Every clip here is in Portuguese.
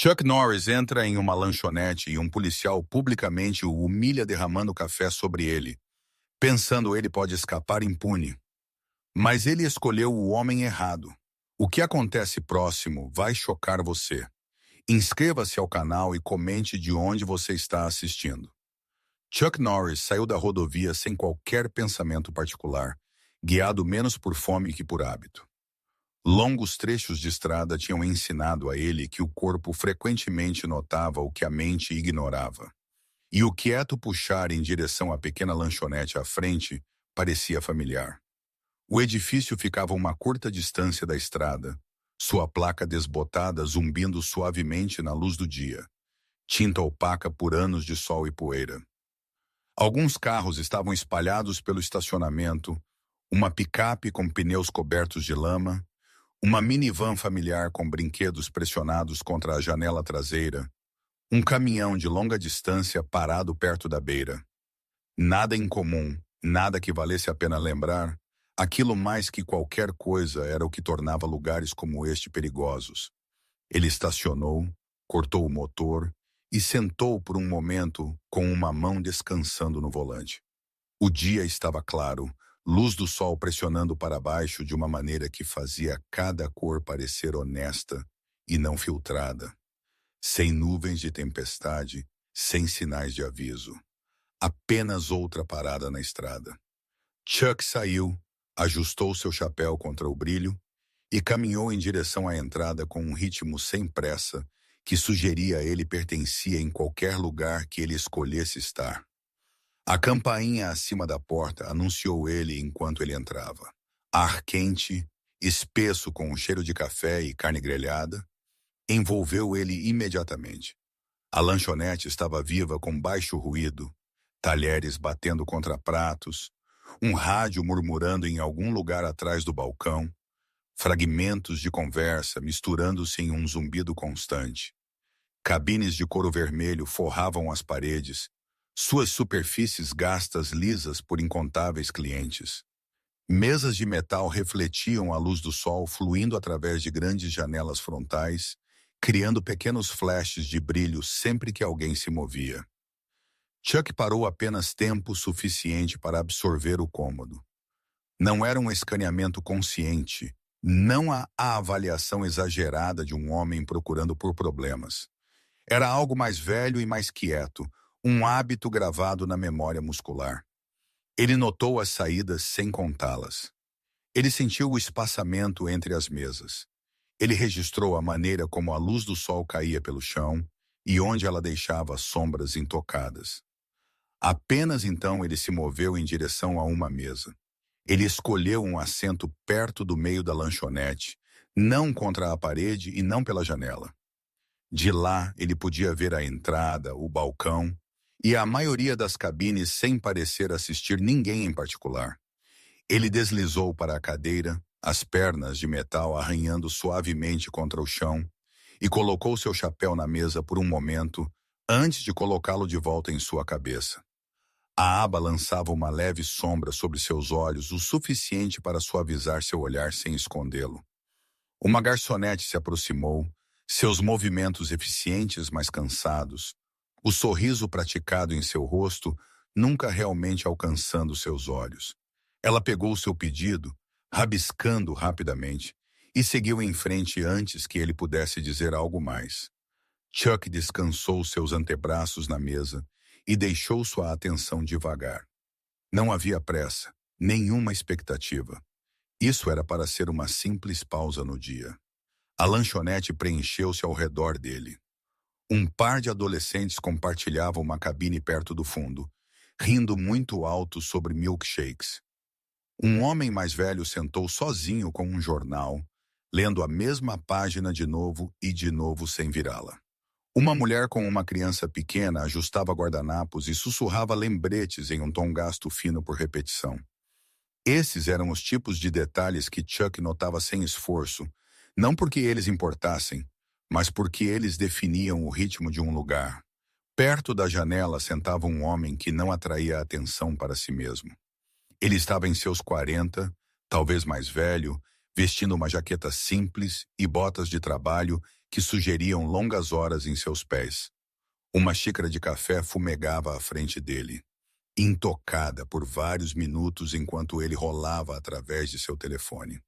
Chuck Norris entra em uma lanchonete e um policial publicamente o humilha derramando café sobre ele, pensando ele pode escapar impune. Mas ele escolheu o homem errado. O que acontece próximo vai chocar você. Inscreva-se ao canal e comente de onde você está assistindo. Chuck Norris saiu da rodovia sem qualquer pensamento particular, guiado menos por fome que por hábito. Longos trechos de estrada tinham ensinado a ele que o corpo frequentemente notava o que a mente ignorava. E o quieto puxar em direção à pequena lanchonete à frente parecia familiar. O edifício ficava a uma curta distância da estrada, sua placa desbotada zumbindo suavemente na luz do dia, tinta opaca por anos de sol e poeira. Alguns carros estavam espalhados pelo estacionamento, uma picape com pneus cobertos de lama, uma minivan familiar com brinquedos pressionados contra a janela traseira, um caminhão de longa distância parado perto da beira. Nada incomum, nada que valesse a pena lembrar, aquilo mais que qualquer coisa era o que tornava lugares como este perigosos. Ele estacionou, cortou o motor e sentou por um momento com uma mão descansando no volante. O dia estava claro, luz do sol pressionando para baixo de uma maneira que fazia cada cor parecer honesta e não filtrada. Sem nuvens de tempestade, sem sinais de aviso. Apenas outra parada na estrada. Chuck saiu, ajustou seu chapéu contra o brilho e caminhou em direção à entrada com um ritmo sem pressa que sugeria a ele pertencia em qualquer lugar que ele escolhesse estar. A campainha acima da porta anunciou ele enquanto ele entrava. Ar quente, espesso com um cheiro de café e carne grelhada, envolveu ele imediatamente. A lanchonete estava viva com baixo ruído, talheres batendo contra pratos, um rádio murmurando em algum lugar atrás do balcão, fragmentos de conversa misturando-se em um zumbido constante. Cabines de couro vermelho forravam as paredes, suas superfícies gastas lisas por incontáveis clientes. Mesas de metal refletiam a luz do sol fluindo através de grandes janelas frontais, criando pequenos flashes de brilho sempre que alguém se movia. Chuck parou apenas tempo suficiente para absorver o cômodo. Não era um escaneamento consciente, não a avaliação exagerada de um homem procurando por problemas. Era algo mais velho e mais quieto, um hábito gravado na memória muscular. Ele notou as saídas sem contá-las. Ele sentiu o espaçamento entre as mesas. Ele registrou a maneira como a luz do sol caía pelo chão e onde ela deixava sombras intocadas. Apenas então ele se moveu em direção a uma mesa. Ele escolheu um assento perto do meio da lanchonete, não contra a parede e não pela janela. De lá ele podia ver a entrada, o balcão e a maioria das cabines sem parecer assistir ninguém em particular. Ele deslizou para a cadeira, as pernas de metal arranhando suavemente contra o chão, e colocou seu chapéu na mesa por um momento, antes de colocá-lo de volta em sua cabeça. A aba lançava uma leve sombra sobre seus olhos, o suficiente para suavizar seu olhar sem escondê-lo. Uma garçonete se aproximou, seus movimentos eficientes, mas cansados, o sorriso praticado em seu rosto nunca realmente alcançando seus olhos. Ela pegou seu pedido, rabiscando rapidamente, e seguiu em frente antes que ele pudesse dizer algo mais. Chuck descansou seus antebraços na mesa e deixou sua atenção devagar. Não havia pressa, nenhuma expectativa. Isso era para ser uma simples pausa no dia. A lanchonete preencheu-se ao redor dele. Um par de adolescentes compartilhava uma cabine perto do fundo, rindo muito alto sobre milkshakes. Um homem mais velho sentou sozinho com um jornal, lendo a mesma página de novo e de novo sem virá-la. Uma mulher com uma criança pequena ajustava guardanapos e sussurrava lembretes em um tom gasto fino por repetição. Esses eram os tipos de detalhes que Chuck notava sem esforço, não porque eles importassem, mas porque eles definiam o ritmo de um lugar. Perto da janela sentava um homem que não atraía atenção para si mesmo. Ele estava em seus 40, talvez mais velho, vestindo uma jaqueta simples e botas de trabalho que sugeriam longas horas em seus pés. Uma xícara de café fumegava à frente dele, intocada por vários minutos enquanto ele rolava através de seu telefone.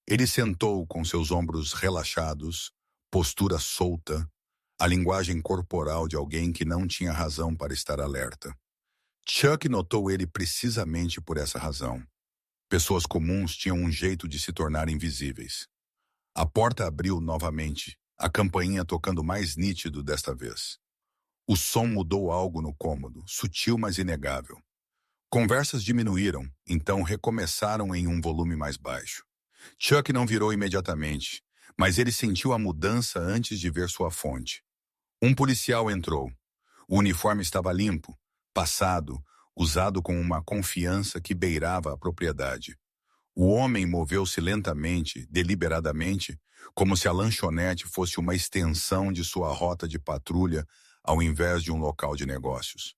Ele sentou com seus ombros relaxados, postura solta, a linguagem corporal de alguém que não tinha razão para estar alerta. Chuck notou ele precisamente por essa razão. Pessoas comuns tinham um jeito de se tornar invisíveis. A porta abriu novamente, a campainha tocando mais nítido desta vez. O som mudou algo no cômodo, sutil mas inegável. Conversas diminuíram, então recomeçaram em um volume mais baixo. Chuck não virou imediatamente, mas ele sentiu a mudança antes de ver sua fonte. Um policial entrou. O uniforme estava limpo, passado, usado com uma confiança que beirava a propriedade. O homem moveu-se lentamente, deliberadamente, como se a lanchonete fosse uma extensão de sua rota de patrulha ao invés de um local de negócios.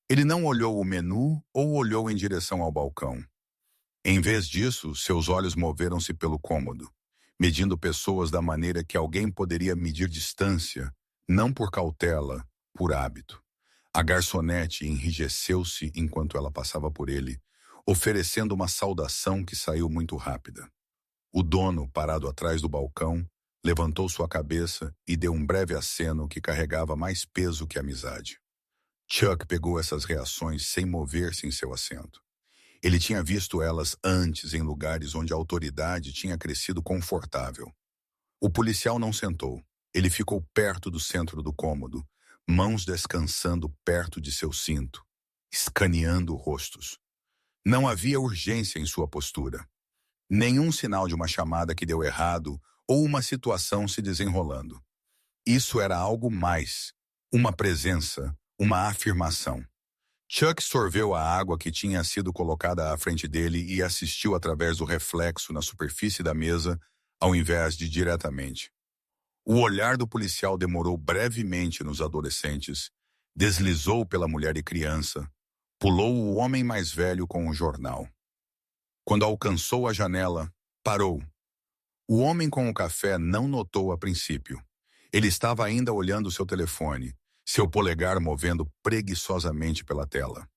Ele não olhou o menu ou olhou em direção ao balcão. Em vez disso, seus olhos moveram-se pelo cômodo, medindo pessoas da maneira que alguém poderia medir distância, não por cautela, por hábito. A garçonete enrijeceu-se enquanto ela passava por ele, oferecendo uma saudação que saiu muito rápida. O dono, parado atrás do balcão, levantou sua cabeça e deu um breve aceno que carregava mais peso que amizade. Chuck pegou essas reações sem mover-se em seu assento. Ele tinha visto elas antes em lugares onde a autoridade tinha crescido confortável. O policial não sentou. Ele ficou perto do centro do cômodo, mãos descansando perto de seu cinto, escaneando rostos. Não havia urgência em sua postura. Nenhum sinal de uma chamada que deu errado ou uma situação se desenrolando. Isso era algo mais, uma presença, uma afirmação. Chuck sorveu a água que tinha sido colocada à frente dele e assistiu através do reflexo na superfície da mesa, ao invés de diretamente. O olhar do policial demorou brevemente nos adolescentes, deslizou pela mulher e criança, pulou o homem mais velho com o jornal. Quando alcançou a janela, parou. O homem com o café não notou a princípio. Ele estava ainda olhando seu telefone, seu polegar movendo preguiçosamente pela tela.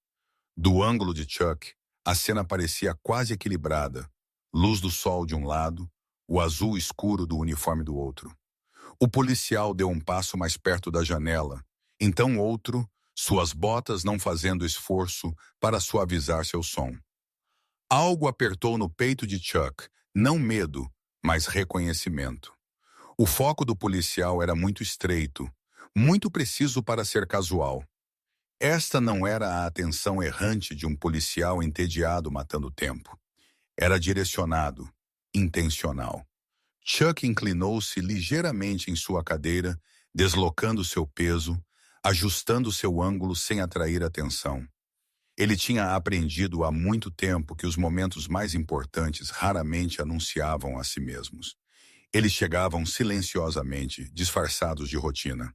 Do ângulo de Chuck, a cena parecia quase equilibrada, luz do sol de um lado, o azul escuro do uniforme do outro. O policial deu um passo mais perto da janela, então outro, suas botas não fazendo esforço para suavizar seu som. Algo apertou no peito de Chuck, não medo, mas reconhecimento. O foco do policial era muito estreito, muito preciso para ser casual. Esta não era a atenção errante de um policial entediado matando tempo. Era direcionado, intencional. Chuck inclinou-se ligeiramente em sua cadeira, deslocando seu peso, ajustando seu ângulo sem atrair atenção. Ele tinha aprendido há muito tempo que os momentos mais importantes raramente anunciavam a si mesmos. Eles chegavam silenciosamente, disfarçados de rotina.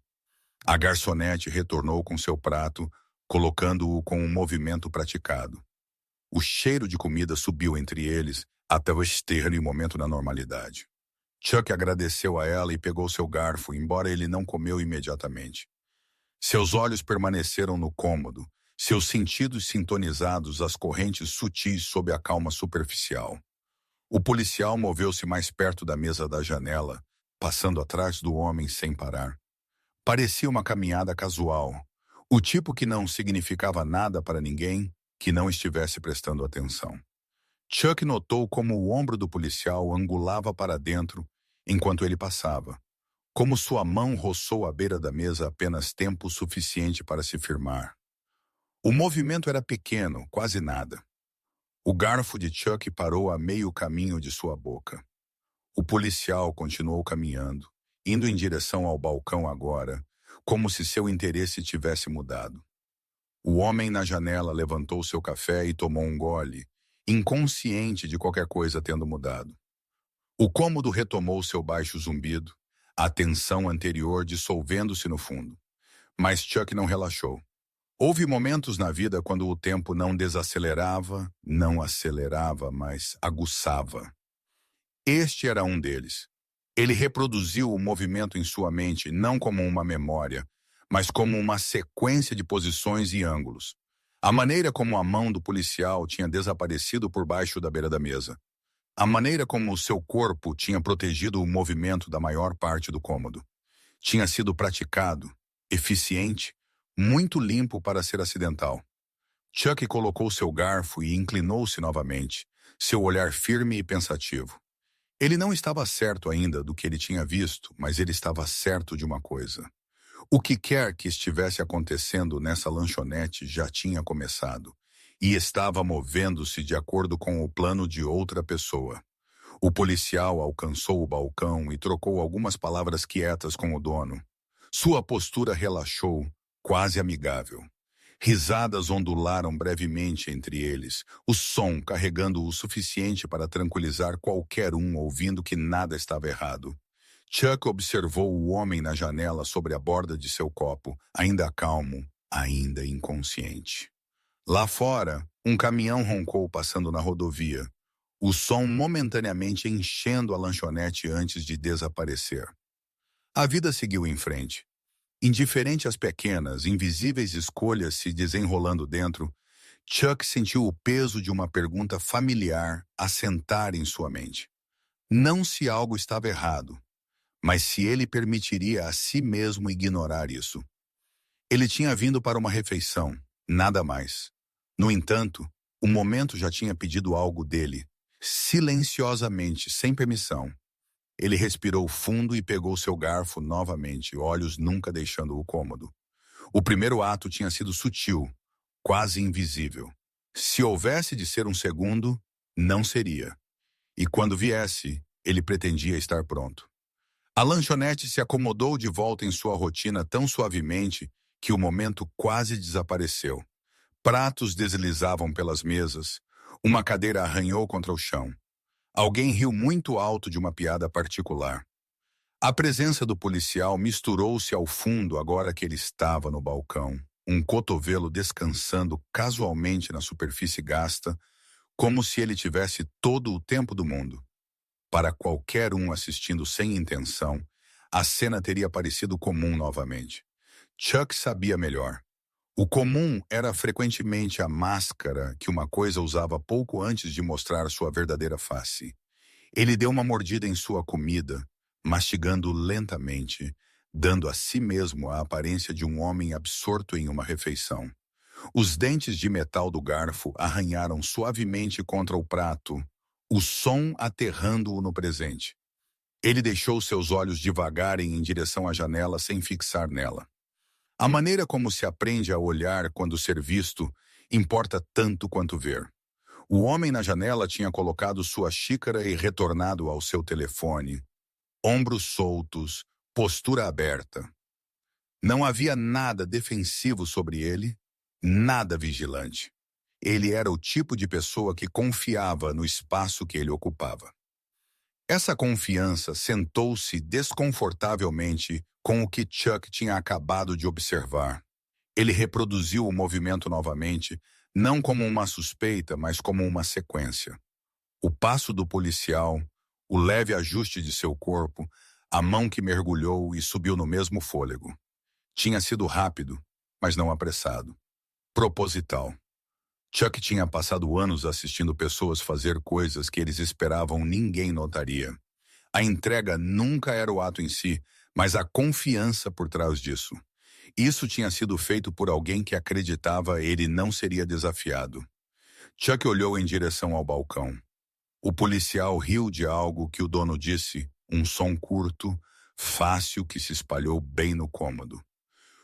A garçonete retornou com seu prato, colocando-o com um movimento praticado. O cheiro de comida subiu entre eles até o externo momento da normalidade. Chuck agradeceu a ela e pegou seu garfo, embora ele não comeu imediatamente. Seus olhos permaneceram no cômodo, seus sentidos sintonizados às correntes sutis sob a calma superficial. O policial moveu-se mais perto da mesa da janela, passando atrás do homem sem parar. Parecia uma caminhada casual, o tipo que não significava nada para ninguém que não estivesse prestando atenção. Chuck notou como o ombro do policial angulava para dentro enquanto ele passava, como sua mão roçou a beira da mesa apenas tempo suficiente para se firmar. O movimento era pequeno, quase nada. O garfo de Chuck parou a meio caminho de sua boca. O policial continuou caminhando, indo em direção ao balcão agora, como se seu interesse tivesse mudado. O homem na janela levantou seu café e tomou um gole, inconsciente de qualquer coisa tendo mudado. O cômodo retomou seu baixo zumbido, a tensão anterior dissolvendo-se no fundo. Mas Chuck não relaxou. Houve momentos na vida quando o tempo não desacelerava, não acelerava, mas aguçava. Este era um deles. Ele reproduziu o movimento em sua mente não como uma memória, mas como uma sequência de posições e ângulos. A maneira como a mão do policial tinha desaparecido por baixo da beira da mesa. A maneira como o seu corpo tinha protegido o movimento da maior parte do cômodo. Tinha sido praticado, eficiente, muito limpo para ser acidental. Chuck colocou seu garfo e inclinou-se novamente, seu olhar firme e pensativo. Ele não estava certo ainda do que ele tinha visto, mas ele estava certo de uma coisa. O que quer que estivesse acontecendo nessa lanchonete já tinha começado, e estava movendo-se de acordo com o plano de outra pessoa. O policial alcançou o balcão e trocou algumas palavras quietas com o dono. Sua postura relaxou, quase amigável. Risadas ondularam brevemente entre eles, o som carregando o suficiente para tranquilizar qualquer um ouvindo que nada estava errado. Chuck observou o homem na janela sobre a borda de seu copo, ainda calmo, ainda inconsciente. Lá fora, um caminhão roncou passando na rodovia, o som momentaneamente enchendo a lanchonete antes de desaparecer. A vida seguiu em frente. Indiferente às pequenas, invisíveis escolhas se desenrolando dentro, Chuck sentiu o peso de uma pergunta familiar assentar em sua mente. Não se algo estava errado, mas se ele permitiria a si mesmo ignorar isso. Ele tinha vindo para uma refeição, nada mais. No entanto, o momento já tinha pedido algo dele, silenciosamente, sem permissão. Ele respirou fundo e pegou seu garfo novamente, olhos nunca deixando o cômodo. O primeiro ato tinha sido sutil, quase invisível. Se houvesse de ser um segundo, não seria. E quando viesse, ele pretendia estar pronto. A lanchonete se acomodou de volta em sua rotina tão suavemente que o momento quase desapareceu. Pratos deslizavam pelas mesas, uma cadeira arranhou contra o chão. Alguém riu muito alto de uma piada particular. A presença do policial misturou-se ao fundo agora que ele estava no balcão, um cotovelo descansando casualmente na superfície gasta, como se ele tivesse todo o tempo do mundo. Para qualquer um assistindo sem intenção, a cena teria parecido comum novamente. Chuck sabia melhor. O comum era frequentemente a máscara que uma coisa usava pouco antes de mostrar sua verdadeira face. Ele deu uma mordida em sua comida, mastigando lentamente, dando a si mesmo a aparência de um homem absorto em uma refeição. Os dentes de metal do garfo arranharam suavemente contra o prato, o som aterrando-o no presente. Ele deixou seus olhos divagarem em direção à janela sem fixar nela. A maneira como se aprende a olhar quando ser visto importa tanto quanto ver. O homem na janela tinha colocado sua xícara e retornado ao seu telefone. Ombros soltos, postura aberta. Não havia nada defensivo sobre ele, nada vigilante. Ele era o tipo de pessoa que confiava no espaço que ele ocupava. Essa confiança sentou-se desconfortavelmente com o que Chuck tinha acabado de observar. Ele reproduziu o movimento novamente, não como uma suspeita, mas como uma sequência. O passo do policial, o leve ajuste de seu corpo, a mão que mergulhou e subiu no mesmo fôlego. Tinha sido rápido, mas não apressado. Proposital. Chuck tinha passado anos assistindo pessoas fazer coisas que eles esperavam ninguém notaria. A entrega nunca era o ato em si, mas a confiança por trás disso. Isso tinha sido feito por alguém que acreditava ele não seria desafiado. Chuck olhou em direção ao balcão. O policial riu de algo que o dono disse, um som curto, fácil que se espalhou bem no cômodo.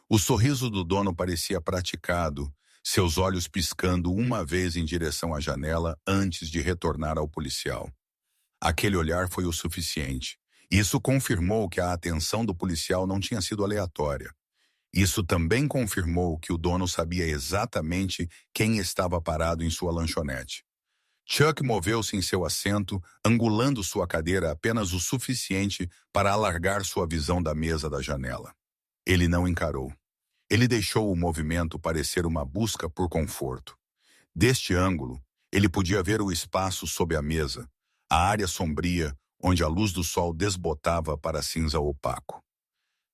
O sorriso do dono parecia praticado, seus olhos piscando uma vez em direção à janela antes de retornar ao policial. Aquele olhar foi o suficiente. Isso confirmou que a atenção do policial não tinha sido aleatória. Isso também confirmou que o dono sabia exatamente quem estava parado em sua lanchonete. Chuck moveu-se em seu assento, angulando sua cadeira apenas o suficiente para alargar sua visão da mesa da janela. Ele não encarou. Ele deixou o movimento parecer uma busca por conforto. Deste ângulo, ele podia ver o espaço sob a mesa, a área sombria, onde a luz do sol desbotava para cinza opaco.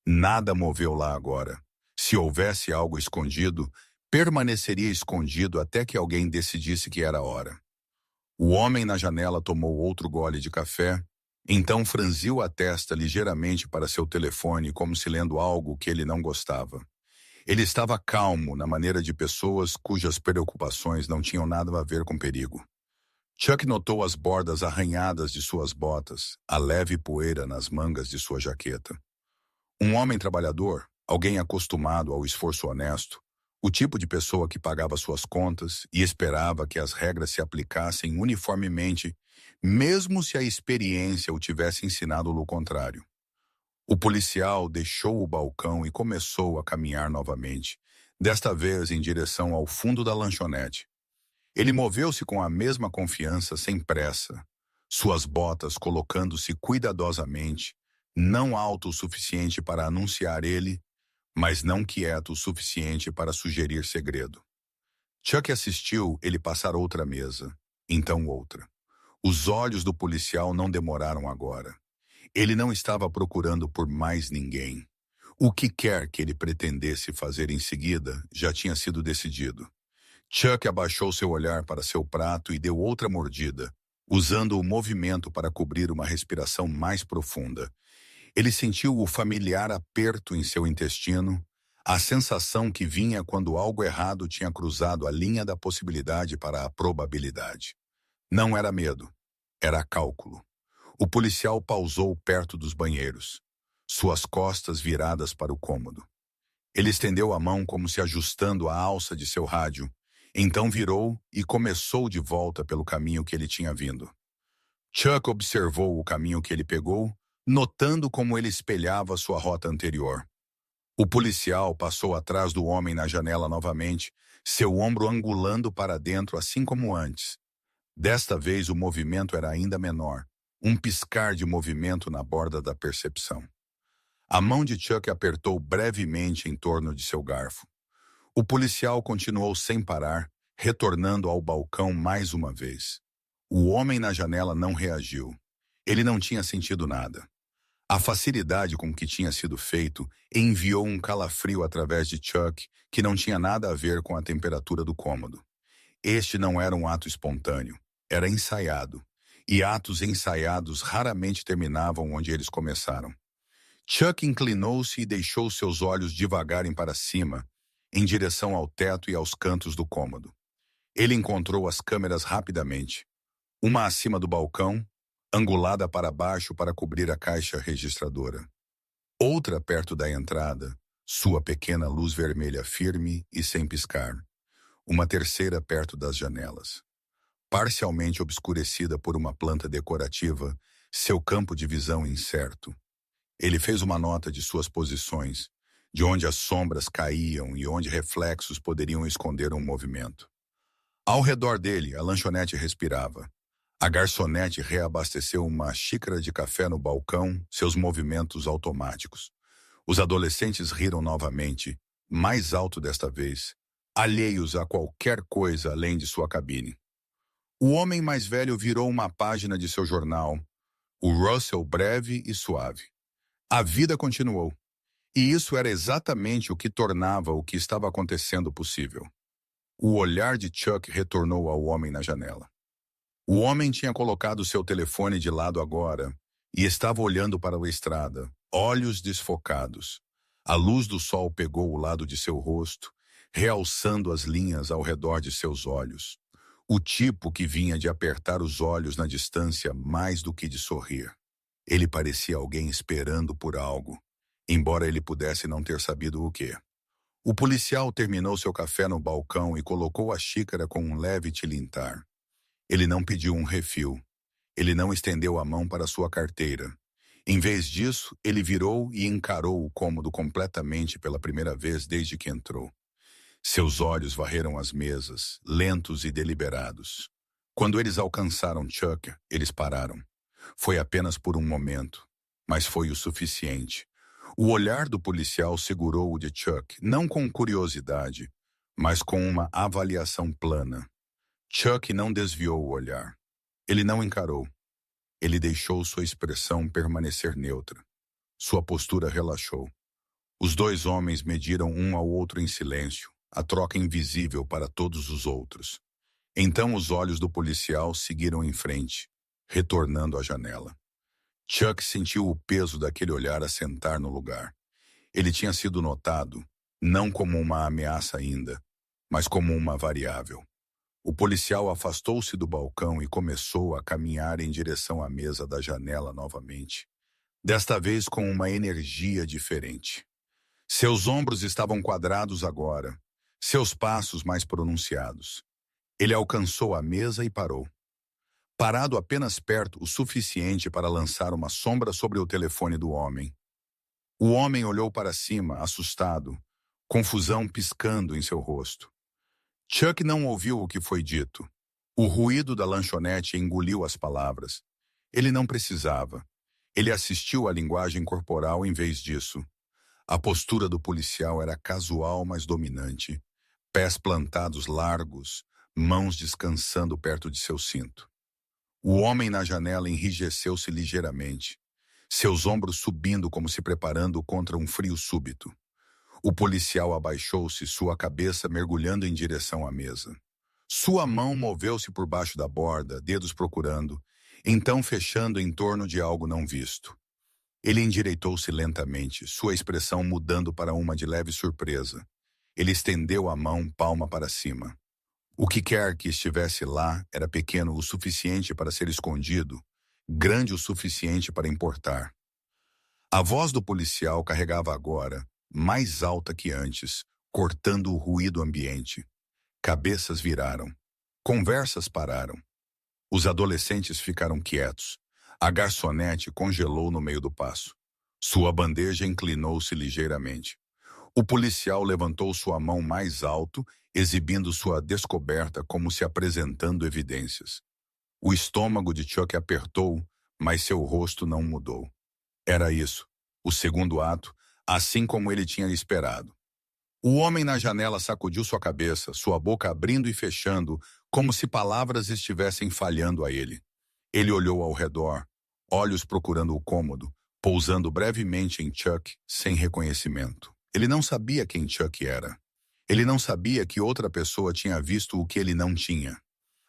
Nada moveu lá agora. Se houvesse algo escondido, permaneceria escondido até que alguém decidisse que era hora. O homem na janela tomou outro gole de café, então franziu a testa ligeiramente para seu telefone, como se lendo algo que ele não gostava. Ele estava calmo na maneira de pessoas cujas preocupações não tinham nada a ver com perigo. Chuck notou as bordas arranhadas de suas botas, a leve poeira nas mangas de sua jaqueta. Um homem trabalhador, alguém acostumado ao esforço honesto, o tipo de pessoa que pagava suas contas e esperava que as regras se aplicassem uniformemente, mesmo se a experiência o tivesse ensinado o contrário. O policial deixou o balcão e começou a caminhar novamente, desta vez em direção ao fundo da lanchonete. Ele moveu-se com a mesma confiança, sem pressa, suas botas colocando-se cuidadosamente, não alto o suficiente para anunciar ele, mas não quieto o suficiente para sugerir segredo. Chuck assistiu ele passar outra mesa, então outra. Os olhos do policial não demoraram agora. Ele não estava procurando por mais ninguém. O que quer que ele pretendesse fazer em seguida já tinha sido decidido. Chuck abaixou seu olhar para seu prato e deu outra mordida, usando o movimento para cobrir uma respiração mais profunda. Ele sentiu o familiar aperto em seu intestino, a sensação que vinha quando algo errado tinha cruzado a linha da possibilidade para a probabilidade. Não era medo, era cálculo. O policial pausou perto dos banheiros, suas costas viradas para o cômodo. Ele estendeu a mão como se ajustando a alça de seu rádio, então virou e começou de volta pelo caminho que ele tinha vindo. Chuck observou o caminho que ele pegou, notando como ele espelhava sua rota anterior. O policial passou atrás do homem na janela novamente, seu ombro angulando para dentro assim como antes. Desta vez o movimento era ainda menor, um piscar de movimento na borda da percepção. A mão de Chuck apertou brevemente em torno de seu garfo. O policial continuou sem parar, retornando ao balcão mais uma vez. O homem na janela não reagiu. Ele não tinha sentido nada. A facilidade com que tinha sido feito enviou um calafrio através de Chuck que não tinha nada a ver com a temperatura do cômodo. Este não era um ato espontâneo, era ensaiado. E atos ensaiados raramente terminavam onde eles começaram. Chuck inclinou-se e deixou seus olhos divagarem para cima, em direção ao teto e aos cantos do cômodo. Ele encontrou as câmeras rapidamente. Uma acima do balcão, angulada para baixo para cobrir a caixa registradora. Outra perto da entrada, sua pequena luz vermelha firme e sem piscar. Uma terceira perto das janelas. Parcialmente obscurecida por uma planta decorativa, seu campo de visão incerto. Ele fez uma nota de suas posições, de onde as sombras caíam e onde reflexos poderiam esconder um movimento. Ao redor dele, a lanchonete respirava. A garçonete reabasteceu uma xícara de café no balcão, seus movimentos automáticos. Os adolescentes riram novamente, mais alto desta vez, alheios a qualquer coisa além de sua cabine. O homem mais velho virou uma página de seu jornal, o Russell breve e suave. A vida continuou. E isso era exatamente o que tornava o que estava acontecendo possível. O olhar de Chuck retornou ao homem na janela. O homem tinha colocado seu telefone de lado agora e estava olhando para a estrada, olhos desfocados. A luz do sol pegou o lado de seu rosto, realçando as linhas ao redor de seus olhos. O tipo que vinha de apertar os olhos na distância mais do que de sorrir. Ele parecia alguém esperando por algo, embora ele pudesse não ter sabido o quê. O policial terminou seu café no balcão e colocou a xícara com um leve tilintar. Ele não pediu um refil. Ele não estendeu a mão para sua carteira. Em vez disso, ele virou e encarou o cômodo completamente pela primeira vez desde que entrou. Seus olhos varreram as mesas, lentos e deliberados. Quando eles alcançaram Chuck, eles pararam. Foi apenas por um momento, mas foi o suficiente. O olhar do policial segurou o de Chuck, não com curiosidade, mas com uma avaliação plana. Chuck não desviou o olhar. Ele não encarou. Ele deixou sua expressão permanecer neutra. Sua postura relaxou. Os dois homens mediram um ao outro em silêncio, a troca invisível para todos os outros. Então os olhos do policial seguiram em frente, retornando à janela. Chuck sentiu o peso daquele olhar assentar no lugar. Ele tinha sido notado, não como uma ameaça ainda, mas como uma variável. O policial afastou-se do balcão e começou a caminhar em direção à mesa da janela novamente, desta vez com uma energia diferente. Seus ombros estavam quadrados agora, seus passos mais pronunciados. Ele alcançou a mesa e parou. Parado apenas perto o suficiente para lançar uma sombra sobre o telefone do homem. O homem olhou para cima, assustado, confusão piscando em seu rosto. Chuck não ouviu o que foi dito. O ruído da lanchonete engoliu as palavras. Ele não precisava. Ele assistiu à linguagem corporal em vez disso. A postura do policial era casual, mas dominante. Pés plantados largos, mãos descansando perto de seu cinto. O homem na janela enrijeceu-se ligeiramente, seus ombros subindo como se preparando contra um frio súbito. O policial abaixou-se, sua cabeça mergulhando em direção à mesa. Sua mão moveu-se por baixo da borda, dedos procurando, então fechando em torno de algo não visto. Ele endireitou-se lentamente, sua expressão mudando para uma de leve surpresa. Ele estendeu a mão, palma para cima. O que quer que estivesse lá era pequeno o suficiente para ser escondido, grande o suficiente para importar. A voz do policial carregava agora, mais alta que antes, cortando o ruído ambiente. Cabeças viraram. Conversas pararam. Os adolescentes ficaram quietos. A garçonete congelou no meio do passo. Sua bandeja inclinou-se ligeiramente. O policial levantou sua mão mais alto, exibindo sua descoberta como se apresentando evidências. O estômago de Chuck apertou, mas seu rosto não mudou. Era isso, o segundo ato, assim como ele tinha esperado. O homem na janela sacudiu sua cabeça, sua boca abrindo e fechando, como se palavras estivessem falhando a ele. Ele olhou ao redor, olhos procurando o cômodo, pousando brevemente em Chuck, sem reconhecimento. Ele não sabia quem Chuck era. Ele não sabia que outra pessoa tinha visto o que ele não tinha.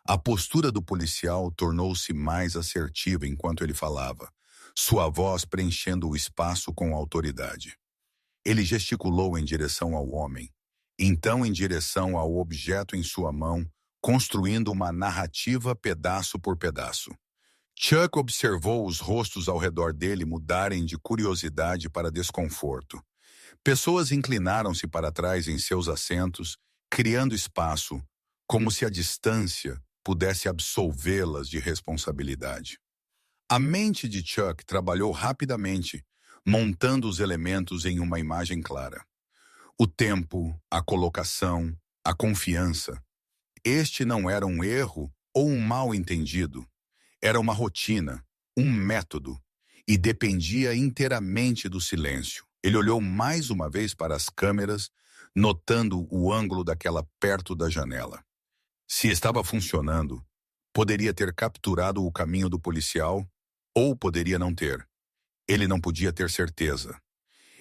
A postura do policial tornou-se mais assertiva enquanto ele falava, sua voz preenchendo o espaço com autoridade. Ele gesticulou em direção ao homem, então em direção ao objeto em sua mão, construindo uma narrativa pedaço por pedaço. Chuck observou os rostos ao redor dele mudarem de curiosidade para desconforto. Pessoas inclinaram-se para trás em seus assentos, criando espaço, como se a distância pudesse absolvê-las de responsabilidade. A mente de Chuck trabalhou rapidamente, montando os elementos em uma imagem clara. O tempo, a colocação, a confiança. Este não era um erro ou um mal-entendido. Era uma rotina, um método, e dependia inteiramente do silêncio. Ele olhou mais uma vez para as câmeras, notando o ângulo daquela perto da janela. Se estava funcionando, poderia ter capturado o caminho do policial, ou poderia não ter. Ele não podia ter certeza.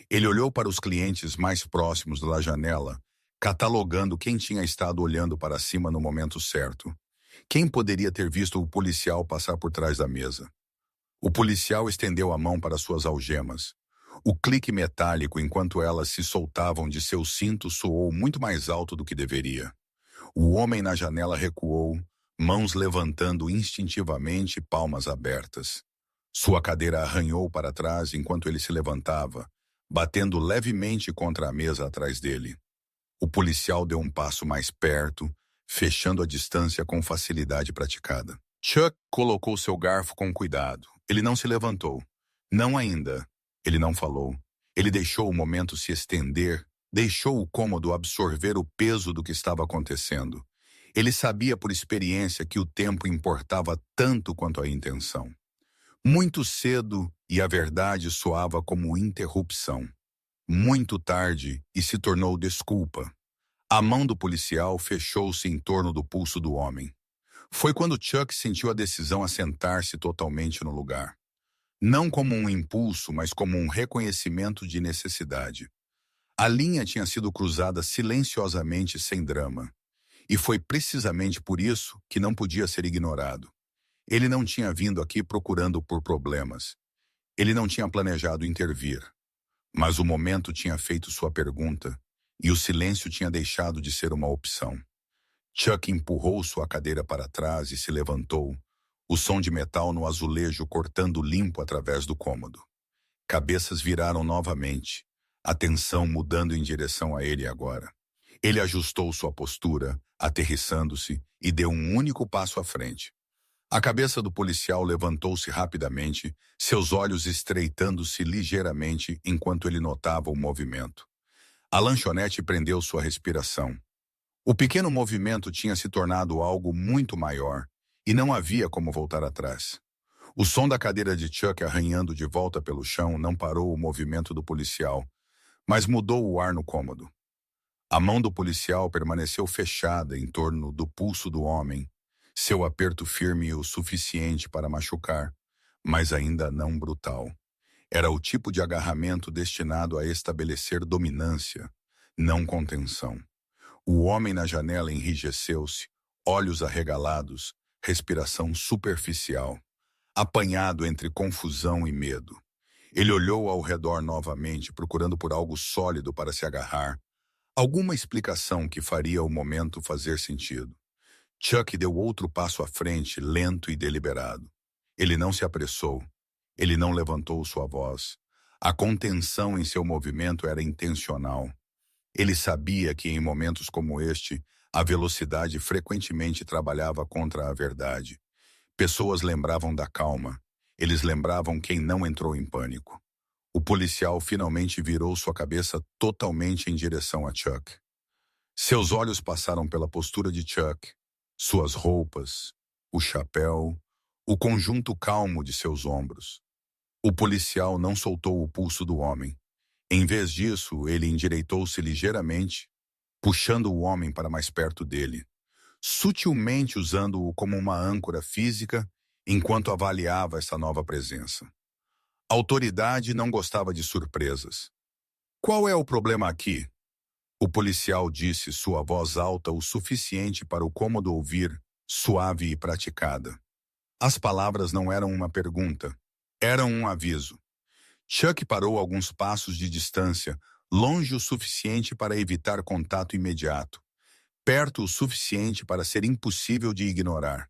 Ele olhou para os clientes mais próximos da janela, catalogando quem tinha estado olhando para cima no momento certo. Quem poderia ter visto o policial passar por trás da mesa? O policial estendeu a mão para suas algemas. O clique metálico enquanto elas se soltavam de seu cinto soou muito mais alto do que deveria. O homem na janela recuou, mãos levantando instintivamente, palmas abertas. Sua cadeira arranhou para trás enquanto ele se levantava, batendo levemente contra a mesa atrás dele. O policial deu um passo mais perto, fechando a distância com facilidade praticada. Chuck colocou seu garfo com cuidado. Ele não se levantou. Não ainda. Ele não falou. Ele deixou o momento se estender, deixou o cômodo absorver o peso do que estava acontecendo. Ele sabia por experiência que o tempo importava tanto quanto a intenção. Muito cedo, e a verdade soava como interrupção. Muito tarde, e se tornou desculpa. A mão do policial fechou-se em torno do pulso do homem. Foi quando Chuck sentiu a decisão a sentar-se totalmente no lugar. Não como um impulso, mas como um reconhecimento de necessidade. A linha tinha sido cruzada silenciosamente sem drama. E foi precisamente por isso que não podia ser ignorado. Ele não tinha vindo aqui procurando por problemas. Ele não tinha planejado intervir. Mas o momento tinha feito sua pergunta, e o silêncio tinha deixado de ser uma opção. Chuck empurrou sua cadeira para trás e se levantou, o som de metal no azulejo cortando limpo através do cômodo. Cabeças viraram novamente, a atenção mudando em direção a ele agora. Ele ajustou sua postura, aterrissando-se, e deu um único passo à frente. A cabeça do policial levantou-se rapidamente, seus olhos estreitando-se ligeiramente enquanto ele notava o movimento. A lanchonete prendeu sua respiração. O pequeno movimento tinha se tornado algo muito maior, e não havia como voltar atrás. O som da cadeira de Chuck arranhando de volta pelo chão não parou o movimento do policial, mas mudou o ar no cômodo. A mão do policial permaneceu fechada em torno do pulso do homem, seu aperto firme o suficiente para machucar, mas ainda não brutal. Era o tipo de agarramento destinado a estabelecer dominância, não contenção. O homem na janela enrijeceu-se, olhos arregalados, respiração superficial, apanhado entre confusão e medo. Ele olhou ao redor novamente, procurando por algo sólido para se agarrar, alguma explicação que faria o momento fazer sentido. Chuck deu outro passo à frente, lento e deliberado. Ele não se apressou. Ele não levantou sua voz. A contenção em seu movimento era intencional. Ele sabia que em momentos como este, a velocidade frequentemente trabalhava contra a verdade. Pessoas lembravam da calma. Eles lembravam quem não entrou em pânico. O policial finalmente virou sua cabeça totalmente em direção a Chuck. Seus olhos passaram pela postura de Chuck, suas roupas, o chapéu, o conjunto calmo de seus ombros. O policial não soltou o pulso do homem. Em vez disso, ele endireitou-se ligeiramente, puxando o homem para mais perto dele, sutilmente usando-o como uma âncora física enquanto avaliava essa nova presença. A autoridade não gostava de surpresas. "Qual é o problema aqui?" O policial disse, sua voz alta o suficiente para o cômodo ouvir, suave e praticada. As palavras não eram uma pergunta, eram um aviso. Chuck parou alguns passos de distância, longe o suficiente para evitar contato imediato, perto o suficiente para ser impossível de ignorar.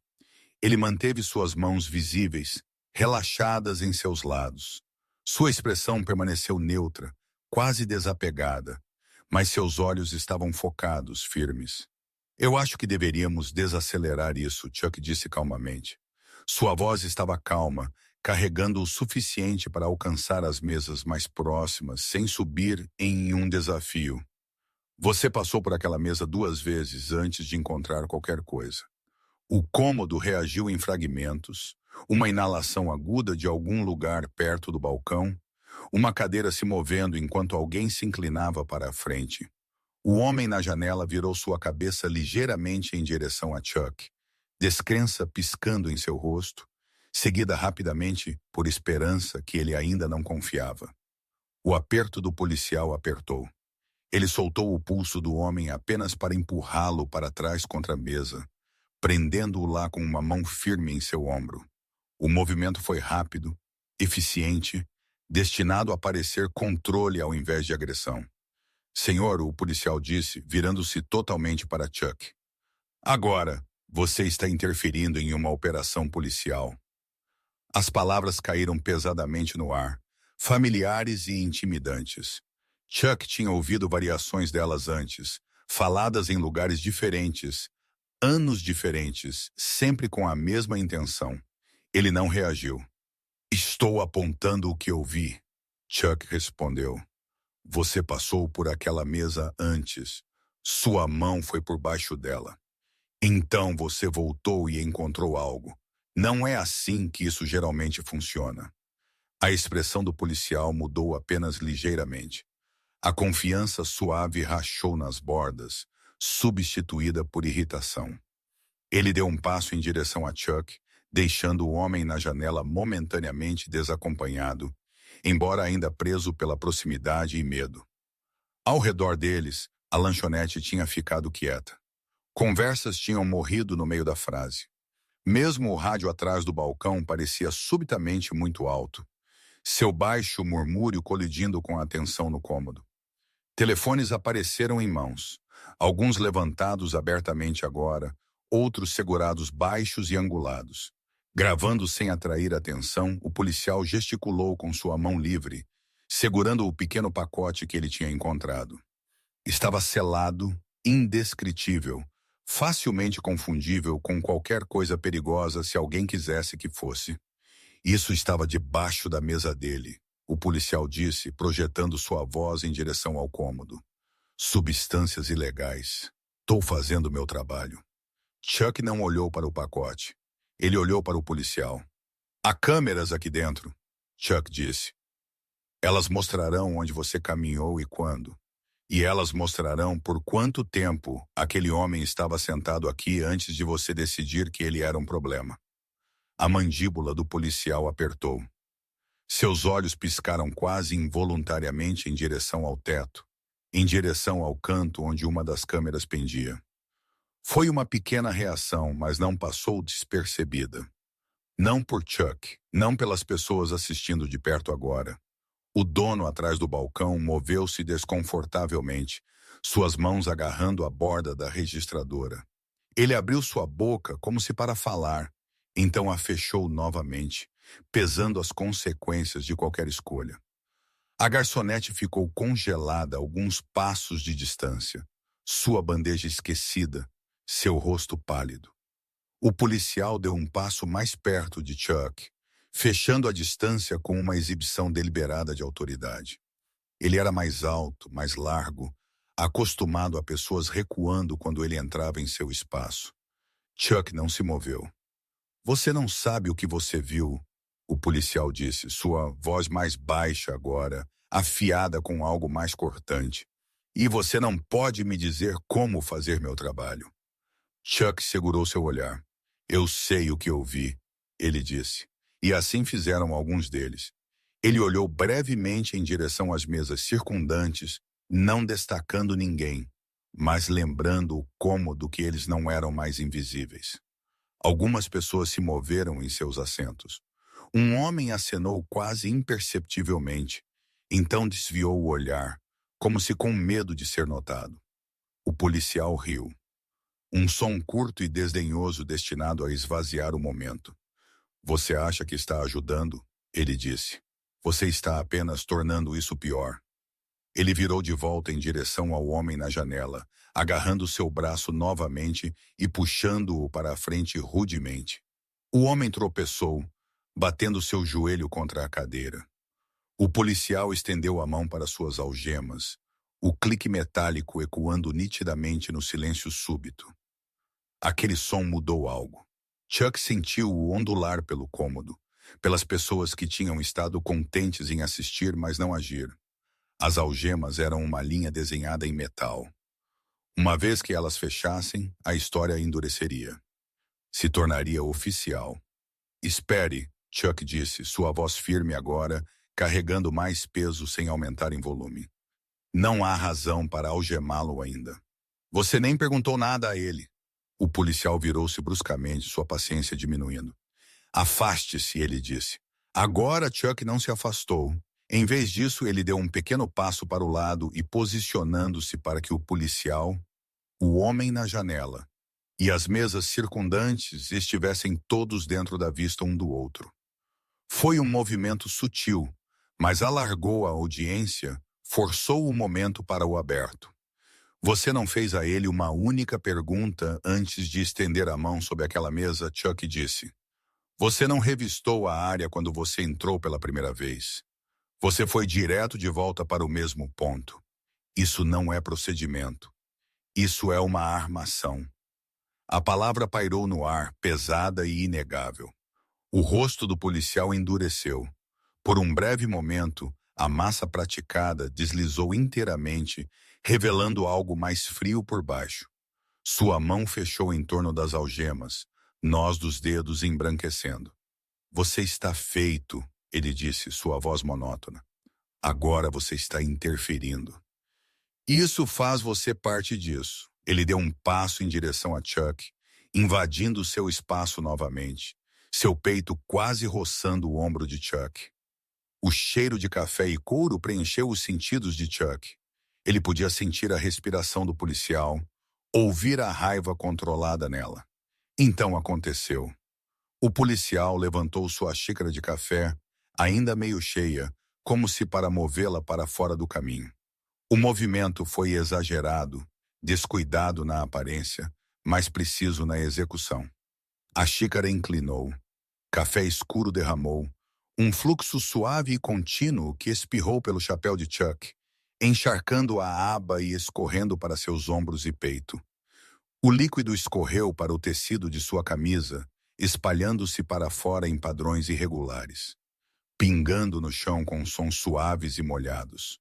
Ele manteve suas mãos visíveis, relaxadas em seus lados. Sua expressão permaneceu neutra, quase desapegada, mas seus olhos estavam focados, firmes. "Eu acho que deveríamos desacelerar isso", Chuck disse calmamente. Sua voz estava calma, carregando o suficiente para alcançar as mesas mais próximas, sem subir em um desafio. "Você passou por aquela mesa 2 vezes antes de encontrar qualquer coisa." O cômodo reagiu em fragmentos, uma inalação aguda de algum lugar perto do balcão, uma cadeira se movendo enquanto alguém se inclinava para a frente. O homem na janela virou sua cabeça ligeiramente em direção a Chuck, descrença piscando em seu rosto, seguida rapidamente por esperança que ele ainda não confiava. O aperto do policial apertou. Ele soltou o pulso do homem apenas para empurrá-lo para trás contra a mesa, prendendo-o lá com uma mão firme em seu ombro. O movimento foi rápido, eficiente, destinado a parecer controle ao invés de agressão. "Senhor", o policial disse, virando-se totalmente para Chuck. "Agora, você está interferindo em uma operação policial." As palavras caíram pesadamente no ar, familiares e intimidantes. Chuck tinha ouvido variações delas antes, faladas em lugares diferentes, anos diferentes, sempre com a mesma intenção. Ele não reagiu. "Estou apontando o que eu vi", Chuck respondeu. "Você passou por aquela mesa antes. Sua mão foi por baixo dela. Então você voltou e encontrou algo. Não é assim que isso geralmente funciona." A expressão do policial mudou apenas ligeiramente. A confiança suave rachou nas bordas, substituída por irritação. Ele deu um passo em direção a Chuck, deixando o homem na janela momentaneamente desacompanhado, embora ainda preso pela proximidade e medo. Ao redor deles, a lanchonete tinha ficado quieta. Conversas tinham morrido no meio da frase. Mesmo o rádio atrás do balcão parecia subitamente muito alto, seu baixo murmúrio colidindo com a atenção no cômodo. Telefones apareceram em mãos, alguns levantados abertamente agora, outros segurados baixos e angulados. Gravando sem atrair atenção, o policial gesticulou com sua mão livre, segurando o pequeno pacote que ele tinha encontrado. Estava selado, indescritível, facilmente confundível com qualquer coisa perigosa se alguém quisesse que fosse. Isso estava debaixo da mesa dele, o policial disse, projetando sua voz em direção ao cômodo. Substâncias ilegais. Estou fazendo meu trabalho. Chuck não olhou para o pacote. Ele olhou para o policial. Há câmeras aqui dentro, Chuck disse. Elas mostrarão onde você caminhou e quando. E elas mostrarão por quanto tempo aquele homem estava sentado aqui antes de você decidir que ele era um problema. A mandíbula do policial apertou. Seus olhos piscaram quase involuntariamente em direção ao teto, em direção ao canto onde uma das câmeras pendia. Foi uma pequena reação, mas não passou despercebida. Não por Chuck, não pelas pessoas assistindo de perto agora. O dono atrás do balcão moveu-se desconfortavelmente, suas mãos agarrando a borda da registradora. Ele abriu sua boca como se para falar, então a fechou novamente, pesando as consequências de qualquer escolha. A garçonete ficou congelada a alguns passos de distância, sua bandeja esquecida, seu rosto pálido. O policial deu um passo mais perto de Chuck, fechando a distância com uma exibição deliberada de autoridade. Ele era mais alto, mais largo, acostumado a pessoas recuando quando ele entrava em seu espaço. Chuck não se moveu. Você não sabe o que você viu, o policial disse, sua voz mais baixa agora, afiada com algo mais cortante. E você não pode me dizer como fazer meu trabalho. Chuck segurou seu olhar. Eu sei o que eu vi, ele disse. E assim fizeram alguns deles. Ele olhou brevemente em direção às mesas circundantes, não destacando ninguém, mas lembrando o cômodo que eles não eram mais invisíveis. Algumas pessoas se moveram em seus assentos. Um homem acenou quase imperceptivelmente, então desviou o olhar, como se com medo de ser notado. O policial riu. Um som curto e desdenhoso destinado a esvaziar o momento. Você acha que está ajudando? Ele disse. Você está apenas tornando isso pior. Ele virou de volta em direção ao homem na janela, agarrando seu braço novamente e puxando-o para a frente rudemente. O homem tropeçou, batendo seu joelho contra a cadeira. O policial estendeu a mão para suas algemas, o clique metálico ecoando nitidamente no silêncio súbito. Aquele som mudou algo. Chuck sentiu-o ondular pelo cômodo, pelas pessoas que tinham estado contentes em assistir, mas não agir. As algemas eram uma linha desenhada em metal. Uma vez que elas fechassem, a história endureceria. Se tornaria oficial. Espere, Chuck disse, sua voz firme agora, carregando mais peso sem aumentar em volume. Não há razão para algemá-lo ainda. Você nem perguntou nada a ele. O policial virou-se bruscamente, sua paciência diminuindo. Afaste-se, ele disse. Agora Chuck não se afastou. Em vez disso, ele deu um pequeno passo para o lado e posicionando-se para que o policial, o homem na janela, e as mesas circundantes estivessem todos dentro da vista um do outro. Foi um movimento sutil, mas alargou a audiência, forçou o momento para o aberto. Você não fez a ele uma única pergunta antes de estender a mão sobre aquela mesa, Chuck disse. Você não revistou a área quando você entrou pela primeira vez. Você foi direto de volta para o mesmo ponto. Isso não é procedimento. Isso é uma armação. A palavra pairou no ar, pesada e inegável. O rosto do policial endureceu. Por um breve momento, a massa praticada deslizou inteiramente, revelando algo mais frio por baixo. Sua mão fechou em torno das algemas, nós dos dedos embranquecendo. Você está feito, ele disse, sua voz monótona. Agora você está interferindo. Isso faz você parte disso. Ele deu um passo em direção a Chuck, invadindo seu espaço novamente, seu peito quase roçando o ombro de Chuck. O cheiro de café e couro preencheu os sentidos de Chuck. Ele podia sentir a respiração do policial, ouvir a raiva controlada nela. Então aconteceu. O policial levantou sua xícara de café, ainda meio cheia, como se para movê-la para fora do caminho. O movimento foi exagerado, descuidado na aparência, mas preciso na execução. A xícara inclinou. Café escuro derramou, um fluxo suave e contínuo que espirrou pelo chapéu de Chuck, encharcando a aba e escorrendo para seus ombros e peito. O líquido escorreu para o tecido de sua camisa, espalhando-se para fora em padrões irregulares, pingando no chão com sons suaves e molhados.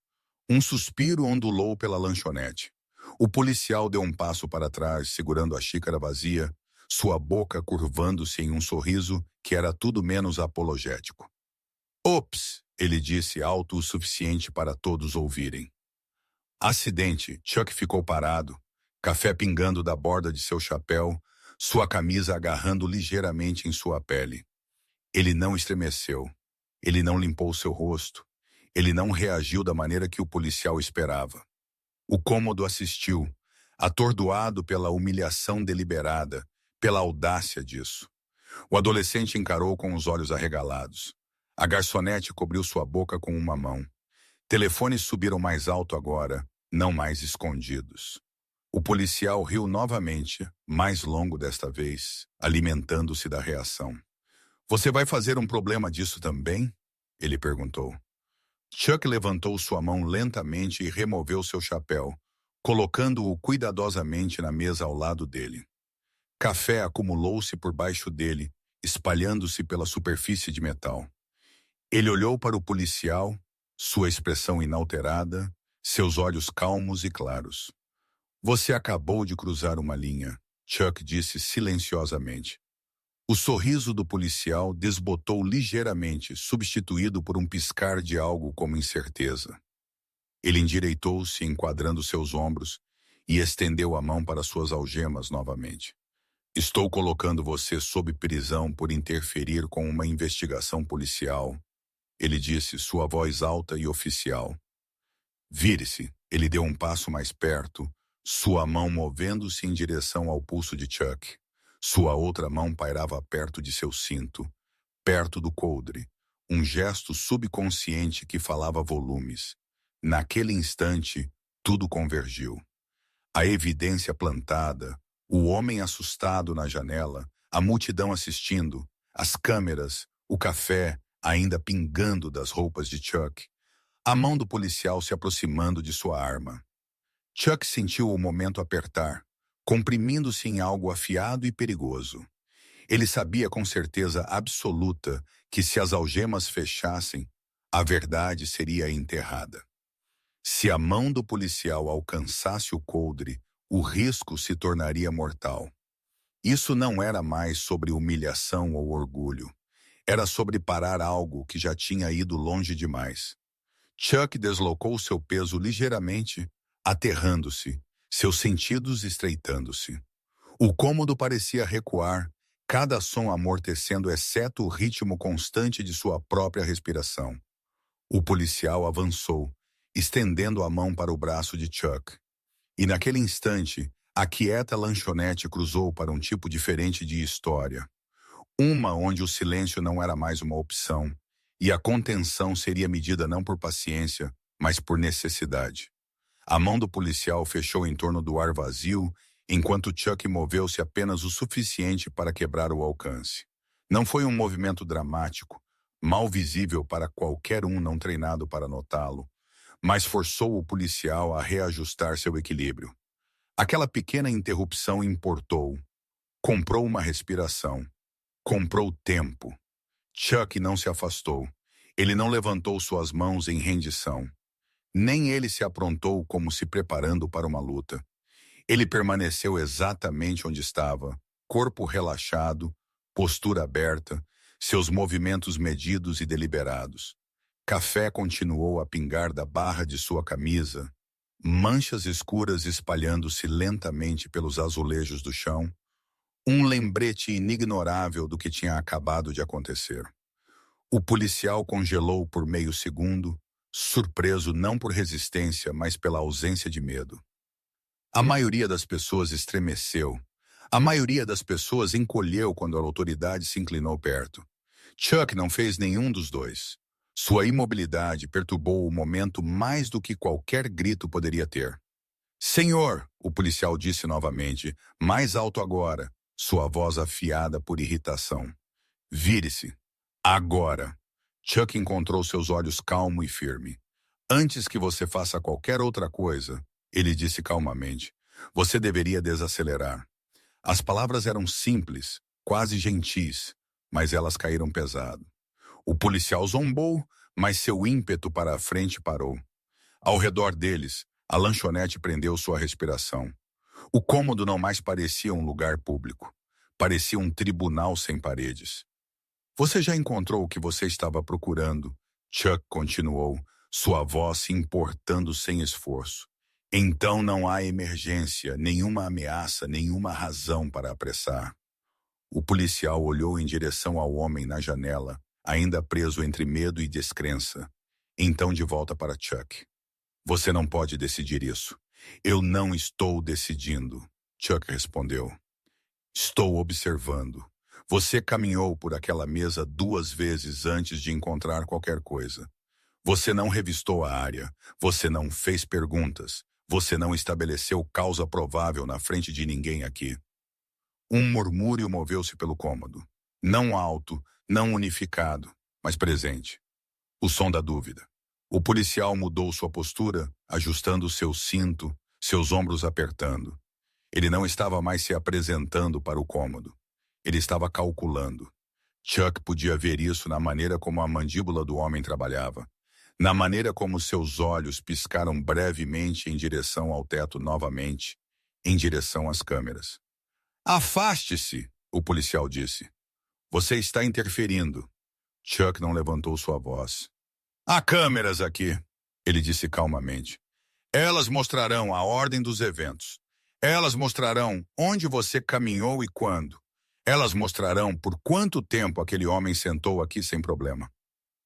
Um suspiro ondulou pela lanchonete. O policial deu um passo para trás, segurando a xícara vazia, sua boca curvando-se em um sorriso que era tudo menos apologético. Ops, ele disse alto o suficiente para todos ouvirem. Acidente, Chuck ficou parado, café pingando da borda de seu chapéu, sua camisa agarrando ligeiramente em sua pele. Ele não estremeceu. Ele não limpou seu rosto. Ele não reagiu da maneira que o policial esperava. O cômodo assistiu, atordoado pela humilhação deliberada, pela audácia disso. O adolescente encarou com os olhos arregalados. A garçonete cobriu sua boca com uma mão. Telefones subiram mais alto agora, não mais escondidos. O policial riu novamente, mais longo desta vez, alimentando-se da reação. Você vai fazer um problema disso também? Ele perguntou. Chuck levantou sua mão lentamente e removeu seu chapéu, colocando-o cuidadosamente na mesa ao lado dele. Café acumulou-se por baixo dele, espalhando-se pela superfície de metal. Ele olhou para o policial, sua expressão inalterada, seus olhos calmos e claros. Você acabou de cruzar uma linha, Chuck disse silenciosamente. O sorriso do policial desbotou ligeiramente, substituído por um piscar de algo como incerteza. Ele endireitou-se, enquadrando seus ombros, e estendeu a mão para suas algemas novamente. Estou colocando você sob prisão por interferir com uma investigação policial, ele disse, sua voz alta e oficial. Vire-se, ele deu um passo mais perto, sua mão movendo-se em direção ao pulso de Chuck. Sua outra mão pairava perto de seu cinto, perto do coldre, um gesto subconsciente que falava volumes. Naquele instante, tudo convergiu. A evidência plantada, o homem assustado na janela, a multidão assistindo, as câmeras, o café ainda pingando das roupas de Chuck, a mão do policial se aproximando de sua arma. Chuck sentiu o momento apertar, comprimindo-se em algo afiado e perigoso. Ele sabia com certeza absoluta que se as algemas fechassem, a verdade seria enterrada. Se a mão do policial alcançasse o coldre, o risco se tornaria mortal. Isso não era mais sobre humilhação ou orgulho. Era sobre parar algo que já tinha ido longe demais. Chuck deslocou seu peso ligeiramente, aterrando-se, seus sentidos estreitando-se. O cômodo parecia recuar, cada som amortecendo exceto o ritmo constante de sua própria respiração. O policial avançou, estendendo a mão para o braço de Chuck. E naquele instante, a quieta lanchonete cruzou para um tipo diferente de história. Uma onde o silêncio não era mais uma opção, e a contenção seria medida não por paciência, mas por necessidade. A mão do policial fechou em torno do ar vazio, enquanto Chuck moveu-se apenas o suficiente para quebrar o alcance. Não foi um movimento dramático, mal visível para qualquer um não treinado para notá-lo, mas forçou o policial a reajustar seu equilíbrio. Aquela pequena interrupção importou. Comprou uma respiração. Comprou tempo. Chuck não se afastou. Ele não levantou suas mãos em rendição. Nem ele se aprontou como se preparando para uma luta. Ele permaneceu exatamente onde estava, corpo relaxado, postura aberta, seus movimentos medidos e deliberados. Café continuou a pingar da barra de sua camisa, manchas escuras espalhando-se lentamente pelos azulejos do chão, um lembrete inignorável do que tinha acabado de acontecer. O policial congelou por meio segundo, surpreso não por resistência, mas pela ausência de medo. A maioria das pessoas estremeceu. A maioria das pessoas encolheu quando a autoridade se inclinou perto. Chuck não fez nenhum dos dois. Sua imobilidade perturbou o momento mais do que qualquer grito poderia ter. Senhor, o policial disse novamente, mais alto agora, sua voz afiada por irritação. Vire-se. Agora. Chuck encontrou seus olhos calmo e firme. Antes que você faça qualquer outra coisa, ele disse calmamente, você deveria desacelerar. As palavras eram simples, quase gentis, mas elas caíram pesado. O policial zombou, mas seu ímpeto para a frente parou. Ao redor deles, a lanchonete prendeu sua respiração. O cômodo não mais parecia um lugar público. Parecia um tribunal sem paredes. Você já encontrou o que você estava procurando? Chuck continuou, sua voz se importando sem esforço. Então não há emergência, nenhuma ameaça, nenhuma razão para apressar. O policial olhou em direção ao homem na janela, ainda preso entre medo e descrença. Então de volta para Chuck. Você não pode decidir isso. Eu não estou decidindo, Chuck respondeu. Estou observando. Você caminhou por aquela mesa 2 vezes antes de encontrar qualquer coisa. Você não revistou a área. Você não fez perguntas. Você não estabeleceu causa provável na frente de ninguém aqui. Um murmúrio moveu-se pelo cômodo. Não alto, não unificado, mas presente. O som da dúvida. O policial mudou sua postura, ajustando seu cinto, seus ombros apertando. Ele não estava mais se apresentando para o cômodo. Ele estava calculando. Chuck podia ver isso na maneira como a mandíbula do homem trabalhava. Na maneira como seus olhos piscaram brevemente em direção ao teto novamente, em direção às câmeras. Afaste-se, o policial disse. Você está interferindo. Chuck não levantou sua voz. Há câmeras aqui, ele disse calmamente. Elas mostrarão a ordem dos eventos. Elas mostrarão onde você caminhou e quando. Elas mostrarão por quanto tempo aquele homem sentou aqui sem problema.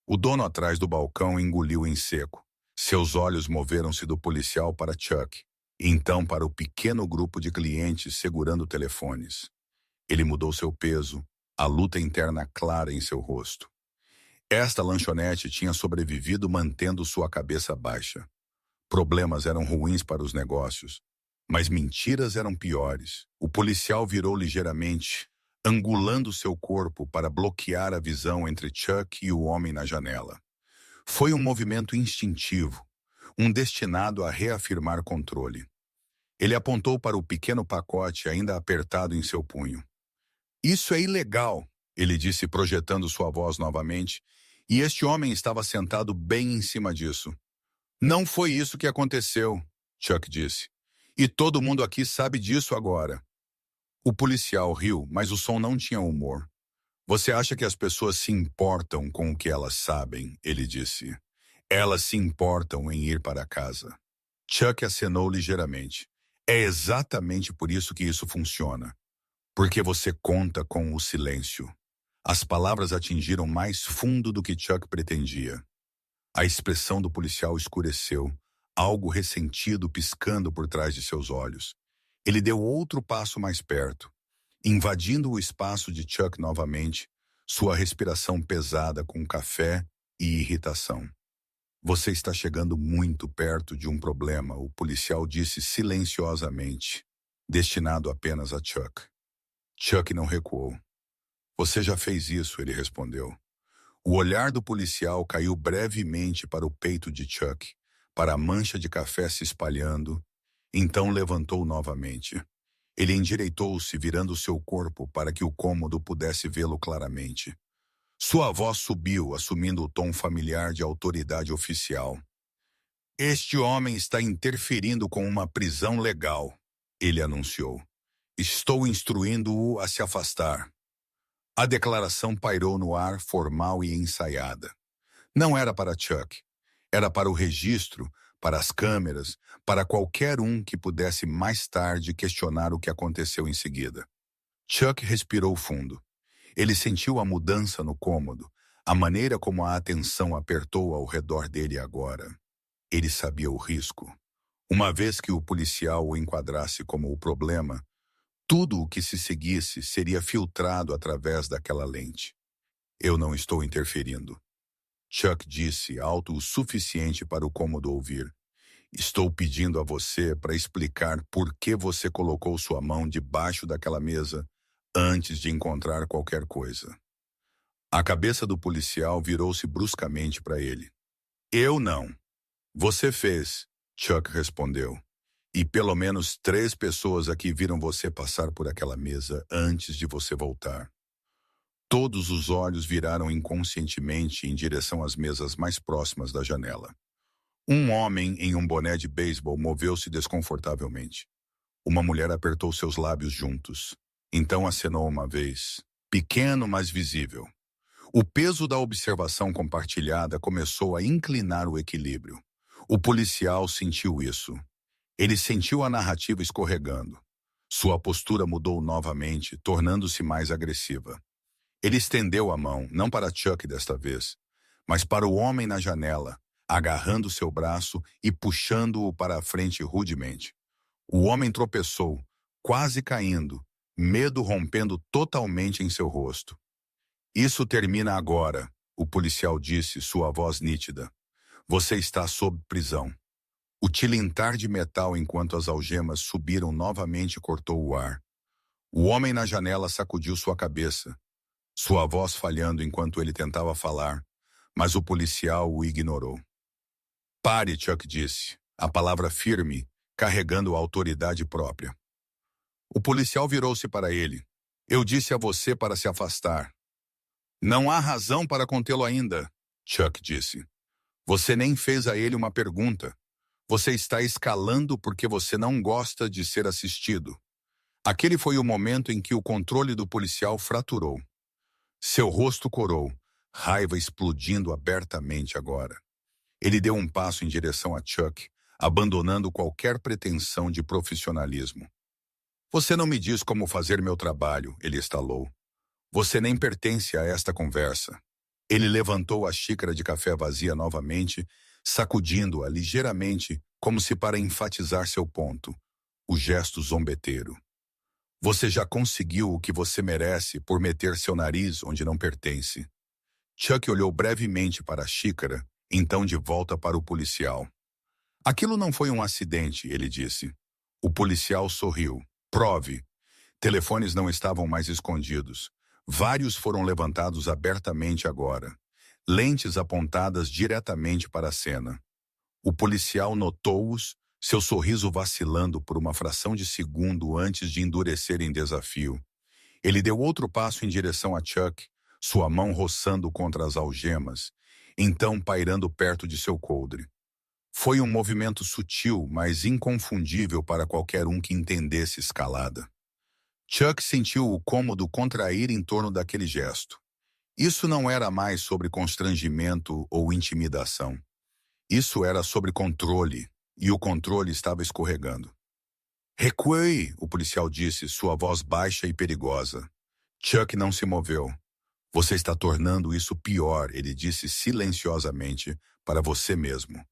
O dono atrás do balcão engoliu em seco. Seus olhos moveram-se do policial para Chuck, e então para o pequeno grupo de clientes segurando telefones. Ele mudou seu peso, a luta interna clara em seu rosto. Esta lanchonete tinha sobrevivido mantendo sua cabeça baixa. Problemas eram ruins para os negócios, mas mentiras eram piores. O policial virou ligeiramente, angulando seu corpo para bloquear a visão entre Chuck e o homem na janela. Foi um movimento instintivo, um destinado a reafirmar controle. Ele apontou para o pequeno pacote ainda apertado em seu punho. Isso é ilegal, ele disse projetando sua voz novamente, e este homem estava sentado bem em cima disso. Não foi isso que aconteceu, Chuck disse. E todo mundo aqui sabe disso agora. O policial riu, mas o som não tinha humor. Você acha que as pessoas se importam com o que elas sabem, ele disse. Elas se importam em ir para casa. Chuck acenou ligeiramente. É exatamente por isso que isso funciona. Porque você conta com o silêncio. As palavras atingiram mais fundo do que Chuck pretendia. A expressão do policial escureceu, algo ressentido piscando por trás de seus olhos. Ele deu outro passo mais perto, invadindo o espaço de Chuck novamente, sua respiração pesada com café e irritação. Você está chegando muito perto de um problema, o policial disse silenciosamente, destinado apenas a Chuck. Chuck não recuou. Você já fez isso, ele respondeu. O olhar do policial caiu brevemente para o peito de Chuck, para a mancha de café se espalhando, então levantou novamente. Ele endireitou-se, virando seu corpo para que o cômodo pudesse vê-lo claramente. Sua voz subiu, assumindo o tom familiar de autoridade oficial. Este homem está interferindo com uma prisão legal. ele anunciou. Estou instruindo-o a se afastar. A declaração pairou no ar formal e ensaiada. Não era para Chuck. Era para o registro, para as câmeras, para qualquer um que pudesse mais tarde questionar o que aconteceu em seguida. Chuck respirou fundo. Ele sentiu a mudança no cômodo, a maneira como a atenção apertou ao redor dele agora. Ele sabia o risco. Uma vez que o policial o enquadrasse como o problema, tudo o que se seguisse seria filtrado através daquela lente. Eu não estou interferindo. Chuck disse, alto o suficiente para o cômodo ouvir. Estou pedindo a você para explicar por que você colocou sua mão debaixo daquela mesa antes de encontrar qualquer coisa. A cabeça do policial virou-se bruscamente para ele. Eu não. Você fez, Chuck respondeu. E pelo menos 3 pessoas aqui viram você passar por aquela mesa antes de você voltar. Todos os olhos viraram inconscientemente em direção às mesas mais próximas da janela. Um homem em um boné de beisebol moveu-se desconfortavelmente. Uma mulher apertou seus lábios juntos. Então acenou uma vez, pequeno mas visível. O peso da observação compartilhada começou a inclinar o equilíbrio. O policial sentiu isso. Ele sentiu a narrativa escorregando. Sua postura mudou novamente, tornando-se mais agressiva. Ele estendeu a mão, não para Chuck desta vez, mas para o homem na janela, agarrando seu braço e puxando-o para a frente rudemente. O homem tropeçou, quase caindo, medo rompendo totalmente em seu rosto. Isso termina agora, o policial disse, sua voz nítida. Você está sob prisão. O tilintar de metal enquanto as algemas subiram novamente cortou o ar. O homem na janela sacudiu sua cabeça, sua voz falhando enquanto ele tentava falar, mas o policial o ignorou. Pare, Chuck disse, a palavra firme, carregando a autoridade própria. O policial virou-se para ele. Eu disse a você para se afastar. Não há razão para contê-lo ainda, Chuck disse. Você nem fez a ele uma pergunta. Você está escalando porque você não gosta de ser assistido. Aquele foi o momento em que o controle do policial fraturou. Seu rosto corou, raiva explodindo abertamente agora. Ele deu um passo em direção a Chuck, abandonando qualquer pretensão de profissionalismo. Você não me diz como fazer meu trabalho, ele estalou. Você nem pertence a esta conversa. Ele levantou a xícara de café vazia novamente, sacudindo-a ligeiramente, como se para enfatizar seu ponto, o gesto zombeteiro. Você já conseguiu o que você merece por meter seu nariz onde não pertence. Chuck olhou brevemente para a xícara, então de volta para o policial. Aquilo não foi um acidente, ele disse. O policial sorriu. Prove. Telefones não estavam mais escondidos. Vários foram levantados abertamente agora. Lentes apontadas diretamente para a cena. O policial notou-os, seu sorriso vacilando por uma fração de segundo antes de endurecer em desafio. Ele deu outro passo em direção a Chuck, sua mão roçando contra as algemas, então pairando perto de seu coldre. Foi um movimento sutil, mas inconfundível para qualquer um que entendesse escalada. Chuck sentiu o cômodo contrair em torno daquele gesto. Isso não era mais sobre constrangimento ou intimidação. Isso era sobre controle, e o controle estava escorregando. Recue, o policial disse, sua voz baixa e perigosa. Chuck não se moveu. Você está tornando isso pior, ele disse silenciosamente, para você mesmo.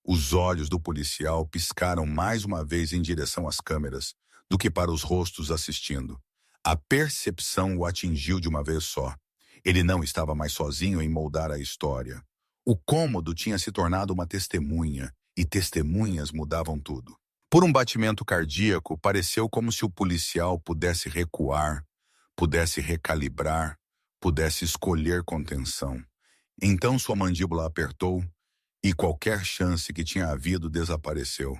Os olhos do policial piscaram mais uma vez em direção às câmeras, do que para os rostos assistindo. A percepção o atingiu de uma vez só. Ele não estava mais sozinho em moldar a história. O cômodo tinha se tornado uma testemunha, e testemunhas mudavam tudo. Por um batimento cardíaco, pareceu como se o policial pudesse recuar, pudesse recalibrar, pudesse escolher contenção. Então sua mandíbula apertou, e qualquer chance que tinha havido desapareceu.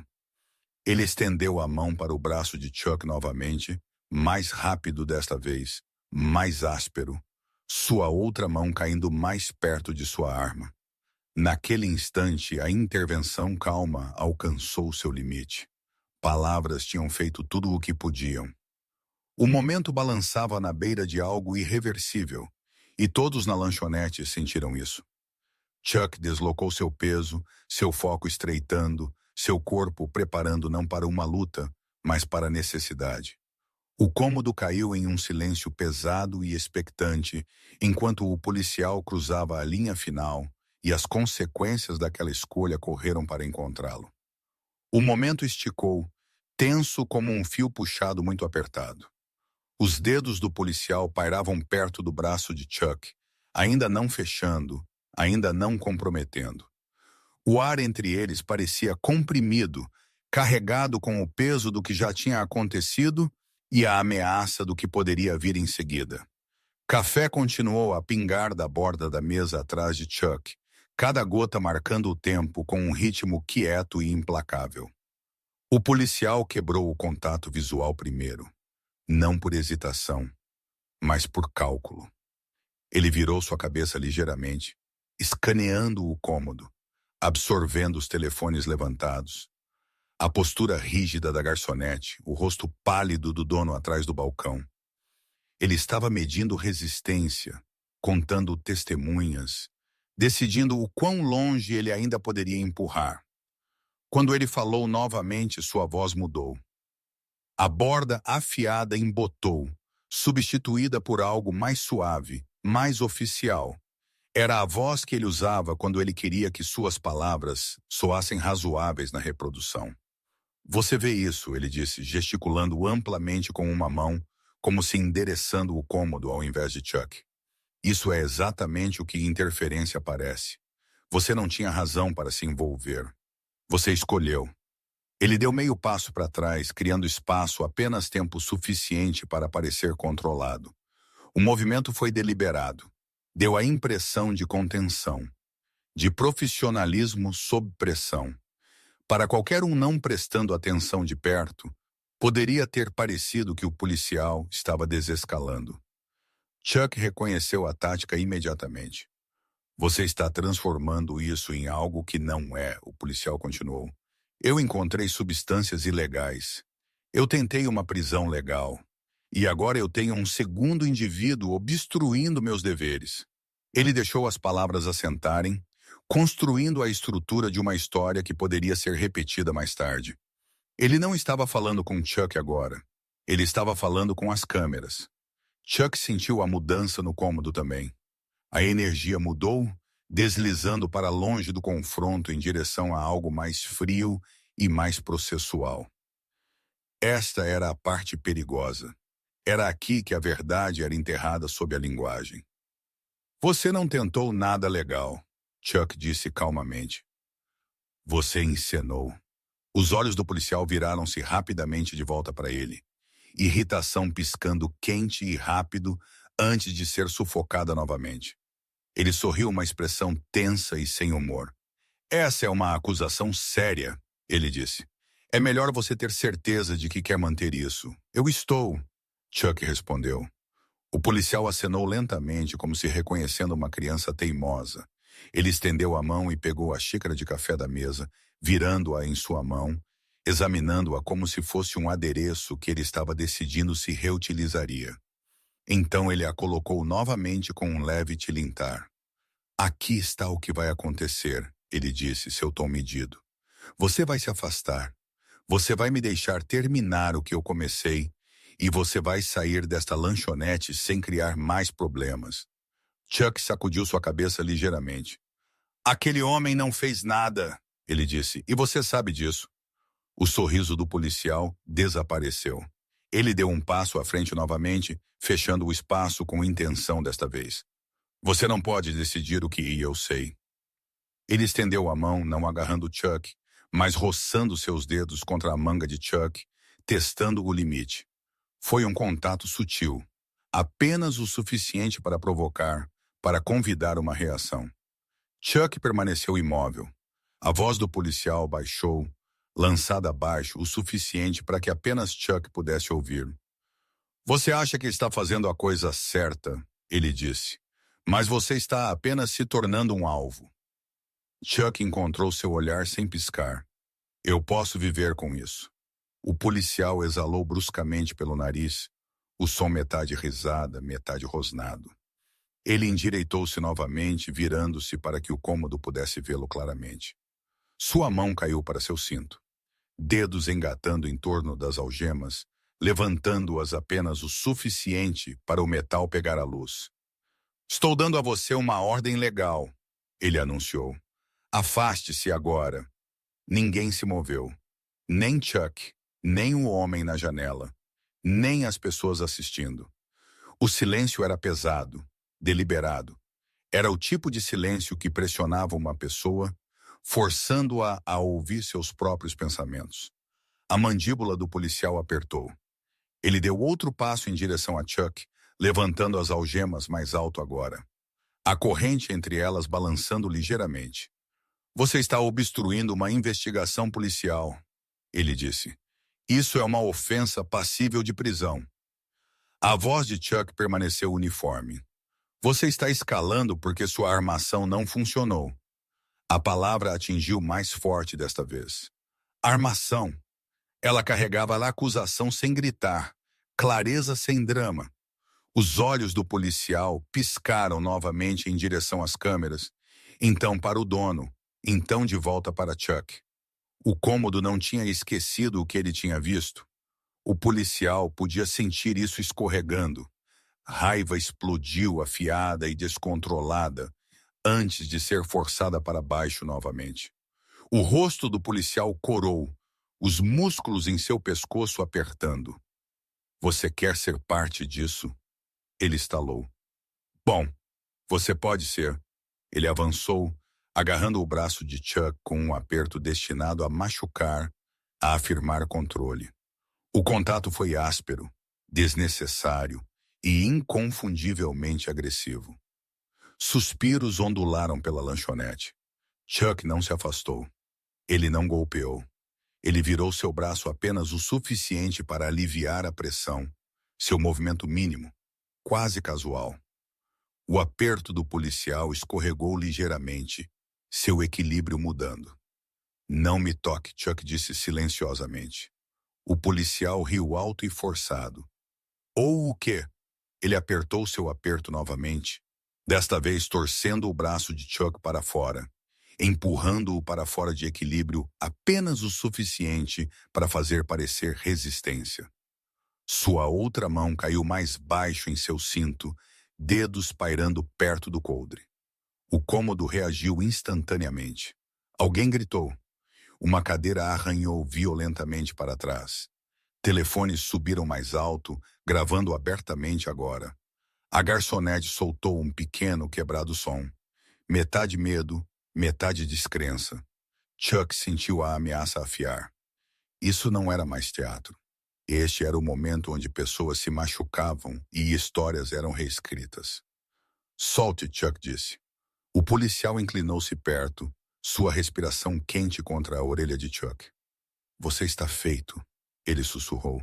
Ele estendeu a mão para o braço de Chuck novamente, mais rápido desta vez, mais áspero, sua outra mão caindo mais perto de sua arma. Naquele instante, a intervenção calma alcançou seu limite. Palavras tinham feito tudo o que podiam. O momento balançava na beira de algo irreversível, e todos na lanchonete sentiram isso. Chuck deslocou seu peso, seu foco estreitando, seu corpo preparando não para uma luta, mas para a necessidade. O cômodo caiu em um silêncio pesado e expectante, enquanto o policial cruzava a linha final e as consequências daquela escolha correram para encontrá-lo. O momento esticou, tenso como um fio puxado muito apertado. Os dedos do policial pairavam perto do braço de Chuck, ainda não fechando, ainda não comprometendo. O ar entre eles parecia comprimido, carregado com o peso do que já tinha acontecido e a ameaça do que poderia vir em seguida. Café continuou a pingar da borda da mesa atrás de Chuck, cada gota marcando o tempo com um ritmo quieto e implacável. O policial quebrou o contato visual primeiro, não por hesitação, mas por cálculo. Ele virou sua cabeça ligeiramente, escaneando o cômodo, absorvendo os telefones levantados. A postura rígida da garçonete, o rosto pálido do dono atrás do balcão. Ele estava medindo resistência, contando testemunhas, decidindo o quão longe ele ainda poderia empurrar. Quando ele falou novamente, sua voz mudou. A borda afiada embotou, substituída por algo mais suave, mais oficial. Era a voz que ele usava quando ele queria que suas palavras soassem razoáveis na reprodução. Você vê isso, ele disse, gesticulando amplamente com uma mão, como se endereçando o cômodo ao invés de Chuck. Isso é exatamente o que interferência parece. Você não tinha razão para se envolver. Você escolheu. Ele deu meio passo para trás, criando espaço apenas tempo suficiente para parecer controlado. O movimento foi deliberado. Deu a impressão de contenção, de profissionalismo sob pressão. Para qualquer um não prestando atenção de perto, poderia ter parecido que o policial estava desescalando. Chuck reconheceu a tática imediatamente. Você está transformando isso em algo que não é, o policial continuou. Eu encontrei substâncias ilegais. Eu tentei uma prisão legal. E agora eu tenho um segundo indivíduo obstruindo meus deveres. Ele deixou as palavras assentarem, construindo a estrutura de uma história que poderia ser repetida mais tarde. Ele não estava falando com Chuck agora. Ele estava falando com as câmeras. Chuck sentiu a mudança no cômodo também. A energia mudou, deslizando para longe do confronto em direção a algo mais frio e mais processual. Esta era a parte perigosa. Era aqui que a verdade era enterrada sob a linguagem. Você não tentou nada legal, Chuck disse calmamente. Você encenou. Os olhos do policial viraram-se rapidamente de volta para ele. Irritação piscando quente e rápido antes de ser sufocada novamente. Ele sorriu uma expressão tensa e sem humor. Essa é uma acusação séria, ele disse. É melhor você ter certeza de que quer manter isso. Eu estou, Chuck respondeu. O policial acenou lentamente, como se reconhecendo uma criança teimosa. Ele estendeu a mão e pegou a xícara de café da mesa, virando-a em sua mão, examinando-a como se fosse um adereço que ele estava decidindo se reutilizaria. Então ele a colocou novamente com um leve tilintar. Aqui está o que vai acontecer, ele disse, seu tom medido. Você vai se afastar. Você vai me deixar terminar o que eu comecei e você vai sair desta lanchonete sem criar mais problemas. Chuck sacudiu sua cabeça ligeiramente. Aquele homem não fez nada, ele disse, e você sabe disso. O sorriso do policial desapareceu. Ele deu um passo à frente novamente, fechando o espaço com intenção desta vez. Você não pode decidir o que eu sei. Ele estendeu a mão, não agarrando Chuck, mas roçando seus dedos contra a manga de Chuck, testando o limite. Foi um contato sutil, apenas o suficiente para provocar, para convidar uma reação. Chuck permaneceu imóvel. A voz do policial baixou, lançada abaixo o suficiente para que apenas Chuck pudesse ouvir. Você acha que está fazendo a coisa certa, ele disse, mas você está apenas se tornando um alvo. Chuck encontrou seu olhar sem piscar. Eu posso viver com isso. O policial exalou bruscamente pelo nariz, o som metade risada, metade rosnado. Ele endireitou-se novamente, virando-se para que o cômodo pudesse vê-lo claramente. Sua mão caiu para seu cinto, dedos engatando em torno das algemas, levantando-as apenas o suficiente para o metal pegar a luz. "Estou dando a você uma ordem legal", ele anunciou. "Afaste-se agora." Ninguém se moveu. Nem Chuck, nem o homem na janela, nem as pessoas assistindo. O silêncio era pesado, deliberado. Era o tipo de silêncio que pressionava uma pessoa, forçando-a a ouvir seus próprios pensamentos. A mandíbula do policial apertou. Ele deu outro passo em direção a Chuck, levantando as algemas mais alto agora. A corrente entre elas balançando ligeiramente. "Você está obstruindo uma investigação policial", ele disse. "Isso é uma ofensa passível de prisão." A voz de Chuck permaneceu uniforme. "Você está escalando porque sua armação não funcionou." A palavra atingiu mais forte desta vez. Armação. Ela carregava a acusação sem gritar, clareza sem drama. Os olhos do policial piscaram novamente em direção às câmeras, então para o dono, então de volta para Chuck. O cômodo não tinha esquecido o que ele tinha visto. O policial podia sentir isso escorregando. Raiva explodiu afiada e descontrolada, antes de ser forçada para baixo novamente. O rosto do policial corou, os músculos em seu pescoço apertando. "Você quer ser parte disso?" Ele estalou. "Bom, você pode ser." Ele avançou, agarrando o braço de Chuck com um aperto destinado a machucar, a afirmar controle. O contato foi áspero, desnecessário e inconfundivelmente agressivo. Suspiros ondularam pela lanchonete. Chuck não se afastou. Ele não golpeou. Ele virou seu braço apenas o suficiente para aliviar a pressão, seu movimento mínimo, quase casual. O aperto do policial escorregou ligeiramente, seu equilíbrio mudando. "Não me toque", Chuck disse silenciosamente. O policial riu alto e forçado. "Ou o quê?" Ele apertou seu aperto novamente, desta vez torcendo o braço de Chuck para fora, empurrando-o para fora de equilíbrio apenas o suficiente para fazer parecer resistência. Sua outra mão caiu mais baixo em seu cinto, dedos pairando perto do coldre. O cômodo reagiu instantaneamente. Alguém gritou. Uma cadeira arranhou violentamente para trás. Telefones subiram mais alto, gravando abertamente agora. A garçonete soltou um pequeno quebrado som. Metade medo, metade descrença. Chuck sentiu a ameaça afiar. Isso não era mais teatro. Este era o momento onde pessoas se machucavam e histórias eram reescritas. "Solte", Chuck disse. O policial inclinou-se perto, sua respiração quente contra a orelha de Chuck. "Você está feito", ele sussurrou.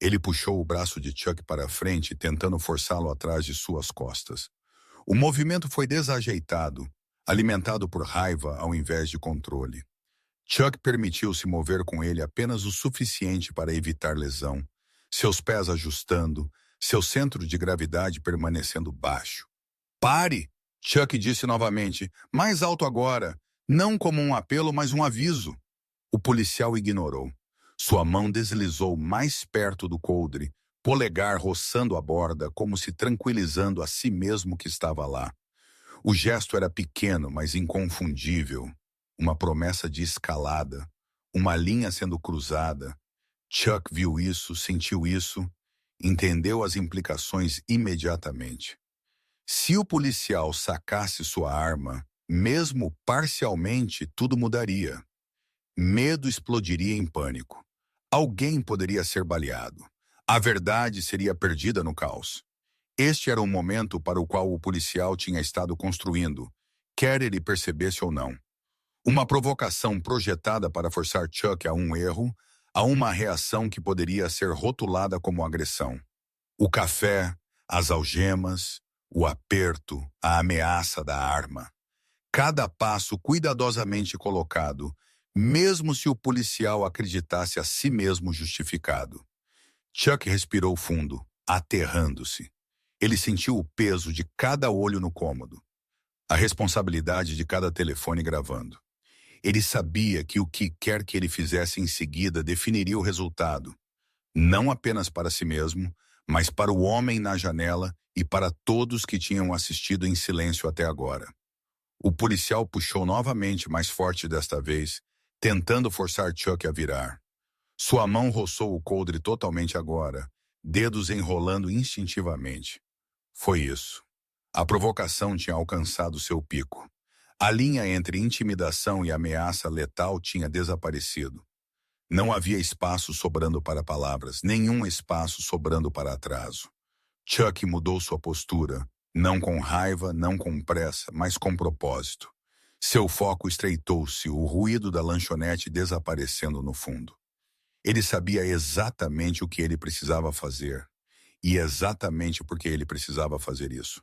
Ele puxou o braço de Chuck para a frente, tentando forçá-lo atrás de suas costas. O movimento foi desajeitado, alimentado por raiva ao invés de controle. Chuck permitiu-se mover com ele apenas o suficiente para evitar lesão, seus pés ajustando, seu centro de gravidade permanecendo baixo. "Pare!" Chuck disse novamente, mais alto agora, não como um apelo, mas um aviso. O policial ignorou. Sua mão deslizou mais perto do coldre, polegar roçando a borda, como se tranquilizando a si mesmo que estava lá. O gesto era pequeno, mas inconfundível. Uma promessa de escalada, uma linha sendo cruzada. Chuck viu isso, sentiu isso, entendeu as implicações imediatamente. Se o policial sacasse sua arma, mesmo parcialmente, tudo mudaria. Medo explodiria em pânico. Alguém poderia ser baleado. A verdade seria perdida no caos. Este era o momento para o qual o policial tinha estado construindo, quer ele percebesse ou não. Uma provocação projetada para forçar Chuck a um erro, a uma reação que poderia ser rotulada como agressão. O café, as algemas, o aperto, a ameaça da arma. Cada passo cuidadosamente colocado, mesmo se o policial acreditasse a si mesmo justificado. Chuck respirou fundo, aterrando-se. Ele sentiu o peso de cada olho no cômodo, a responsabilidade de cada telefone gravando. Ele sabia que o que quer que ele fizesse em seguida definiria o resultado, não apenas para si mesmo, mas para o homem na janela e para todos que tinham assistido em silêncio até agora. O policial puxou novamente, mais forte desta vez, tentando forçar Chuck a virar. Sua mão roçou o coldre totalmente agora, dedos enrolando instintivamente. Foi isso. A provocação tinha alcançado seu pico. A linha entre intimidação e ameaça letal tinha desaparecido. Não havia espaço sobrando para palavras, nenhum espaço sobrando para atraso. Chuck mudou sua postura, não com raiva, não com pressa, mas com propósito. Seu foco estreitou-se, o ruído da lanchonete desaparecendo no fundo. Ele sabia exatamente o que ele precisava fazer, e exatamente por que ele precisava fazer isso.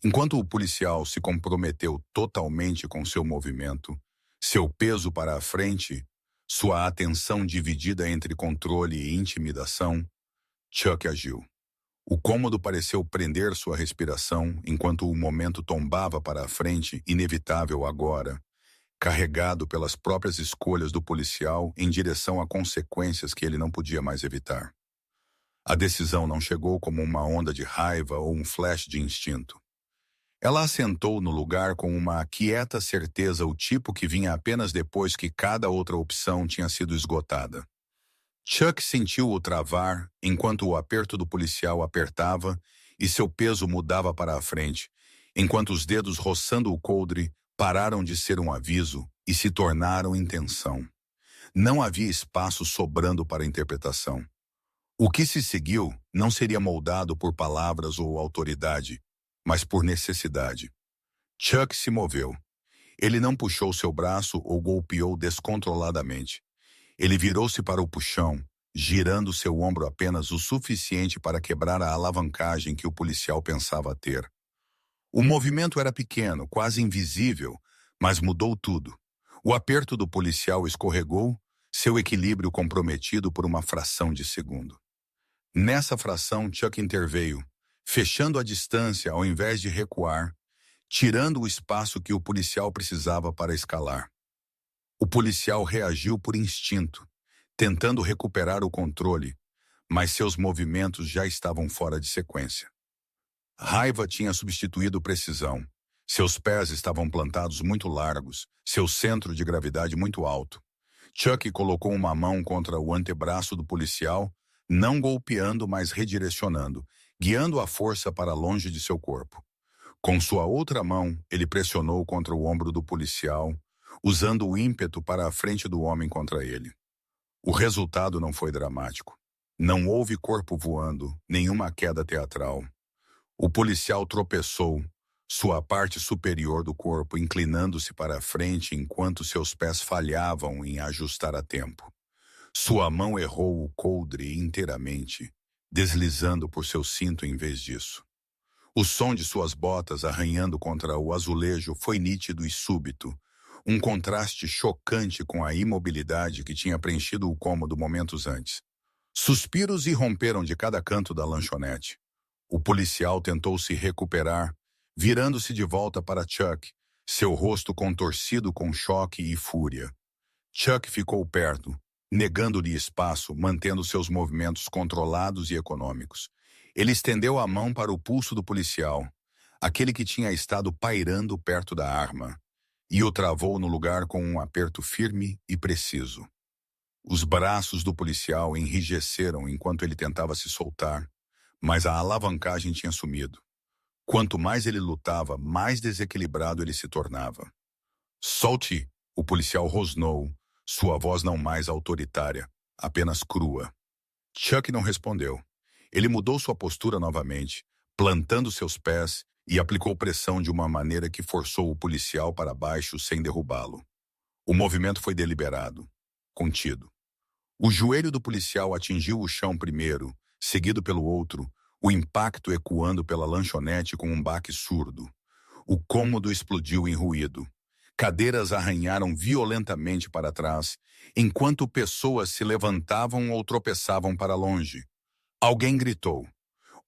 Enquanto o policial se comprometeu totalmente com seu movimento, seu peso para a frente, sua atenção dividida entre controle e intimidação, Chuck agiu. O cômodo pareceu prender sua respiração enquanto o momento tombava para a frente, inevitável agora, carregado pelas próprias escolhas do policial em direção a consequências que ele não podia mais evitar. A decisão não chegou como uma onda de raiva ou um flash de instinto. Ela assentou no lugar com uma quieta certeza, o tipo que vinha apenas depois que cada outra opção tinha sido esgotada. Chuck sentiu-o travar enquanto o aperto do policial apertava e seu peso mudava para a frente, enquanto os dedos roçando o coldre pararam de ser um aviso e se tornaram intenção. Não havia espaço sobrando para interpretação. O que se seguiu não seria moldado por palavras ou autoridade, mas por necessidade. Chuck se moveu. Ele não puxou seu braço ou golpeou descontroladamente. Ele virou-se para o puxão, girando seu ombro apenas o suficiente para quebrar a alavancagem que o policial pensava ter. O movimento era pequeno, quase invisível, mas mudou tudo. O aperto do policial escorregou, seu equilíbrio comprometido por uma fração de segundo. Nessa fração, Chuck interveio, fechando a distância ao invés de recuar, tirando o espaço que o policial precisava para escalar. O policial reagiu por instinto, tentando recuperar o controle, mas seus movimentos já estavam fora de sequência. Raiva tinha substituído precisão. Seus pés estavam plantados muito largos, seu centro de gravidade muito alto. Chuck colocou uma mão contra o antebraço do policial, não golpeando, mas redirecionando, guiando a força para longe de seu corpo. Com sua outra mão, ele pressionou contra o ombro do policial, usando o ímpeto para a frente do homem contra ele. O resultado não foi dramático. Não houve corpo voando, nenhuma queda teatral. O policial tropeçou, sua parte superior do corpo inclinando-se para a frente enquanto seus pés falhavam em ajustar a tempo. Sua mão errou o coldre inteiramente, deslizando por seu cinto em vez disso. O som de suas botas arranhando contra o azulejo foi nítido e súbito, um contraste chocante com a imobilidade que tinha preenchido o cômodo momentos antes. Suspiros irromperam de cada canto da lanchonete. O policial tentou se recuperar, virando-se de volta para Chuck, seu rosto contorcido com choque e fúria. Chuck ficou perto, negando-lhe espaço, mantendo seus movimentos controlados e econômicos. Ele estendeu a mão para o pulso do policial, aquele que tinha estado pairando perto da arma, e o travou no lugar com um aperto firme e preciso. Os braços do policial enrijeceram enquanto ele tentava se soltar, mas a alavancagem tinha sumido. Quanto mais ele lutava, mais desequilibrado ele se tornava. "Solte!" O policial rosnou, sua voz não mais autoritária, apenas crua. Chuck não respondeu. Ele mudou sua postura novamente, plantando seus pés e aplicou pressão de uma maneira que forçou o policial para baixo sem derrubá-lo. O movimento foi deliberado, contido. O joelho do policial atingiu o chão primeiro, seguido pelo outro, o impacto ecoando pela lanchonete com um baque surdo. O cômodo explodiu em ruído. Cadeiras arranharam violentamente para trás, enquanto pessoas se levantavam ou tropeçavam para longe. Alguém gritou.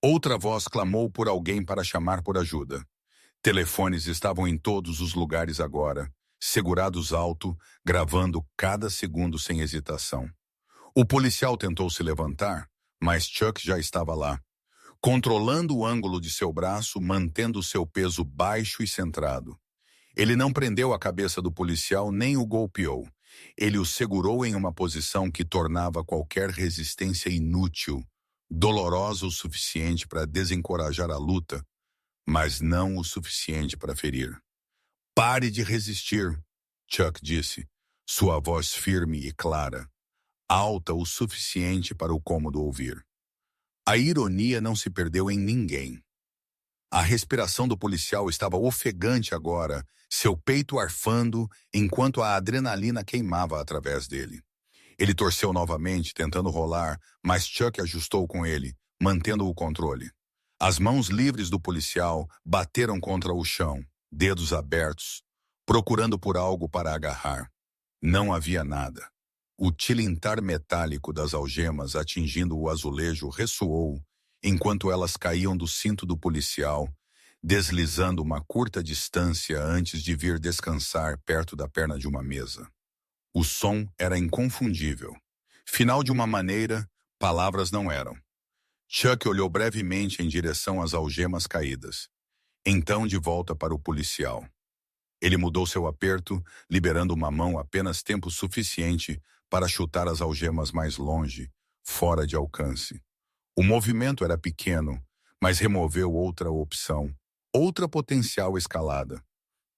Outra voz clamou por alguém para chamar por ajuda. Telefones estavam em todos os lugares agora, segurados alto, gravando cada segundo sem hesitação. O policial tentou se levantar, mas Chuck já estava lá, controlando o ângulo de seu braço, mantendo seu peso baixo e centrado. Ele não prendeu a cabeça do policial nem o golpeou. Ele o segurou em uma posição que tornava qualquer resistência inútil, dolorosa o suficiente para desencorajar a luta, mas não o suficiente para ferir. Pare de resistir, Chuck disse, sua voz firme e clara, alta o suficiente para o cômodo ouvir. A ironia não se perdeu em ninguém. A respiração do policial estava ofegante agora, seu peito arfando enquanto a adrenalina queimava através dele. Ele torceu novamente, tentando rolar, mas Chuck ajustou com ele, mantendo o controle. As mãos livres do policial bateram contra o chão, dedos abertos, procurando por algo para agarrar. Não havia nada. O tilintar metálico das algemas atingindo o azulejo ressoou, enquanto elas caíam do cinto do policial, deslizando uma curta distância antes de vir descansar perto da perna de uma mesa. O som era inconfundível. Final de uma maneira, palavras não eram. Chuck olhou brevemente em direção às algemas caídas. Então de volta para o policial. Ele mudou seu aperto, liberando uma mão apenas tempo suficiente para chutar as algemas mais longe, fora de alcance. O movimento era pequeno, mas removeu outra opção, outra potencial escalada.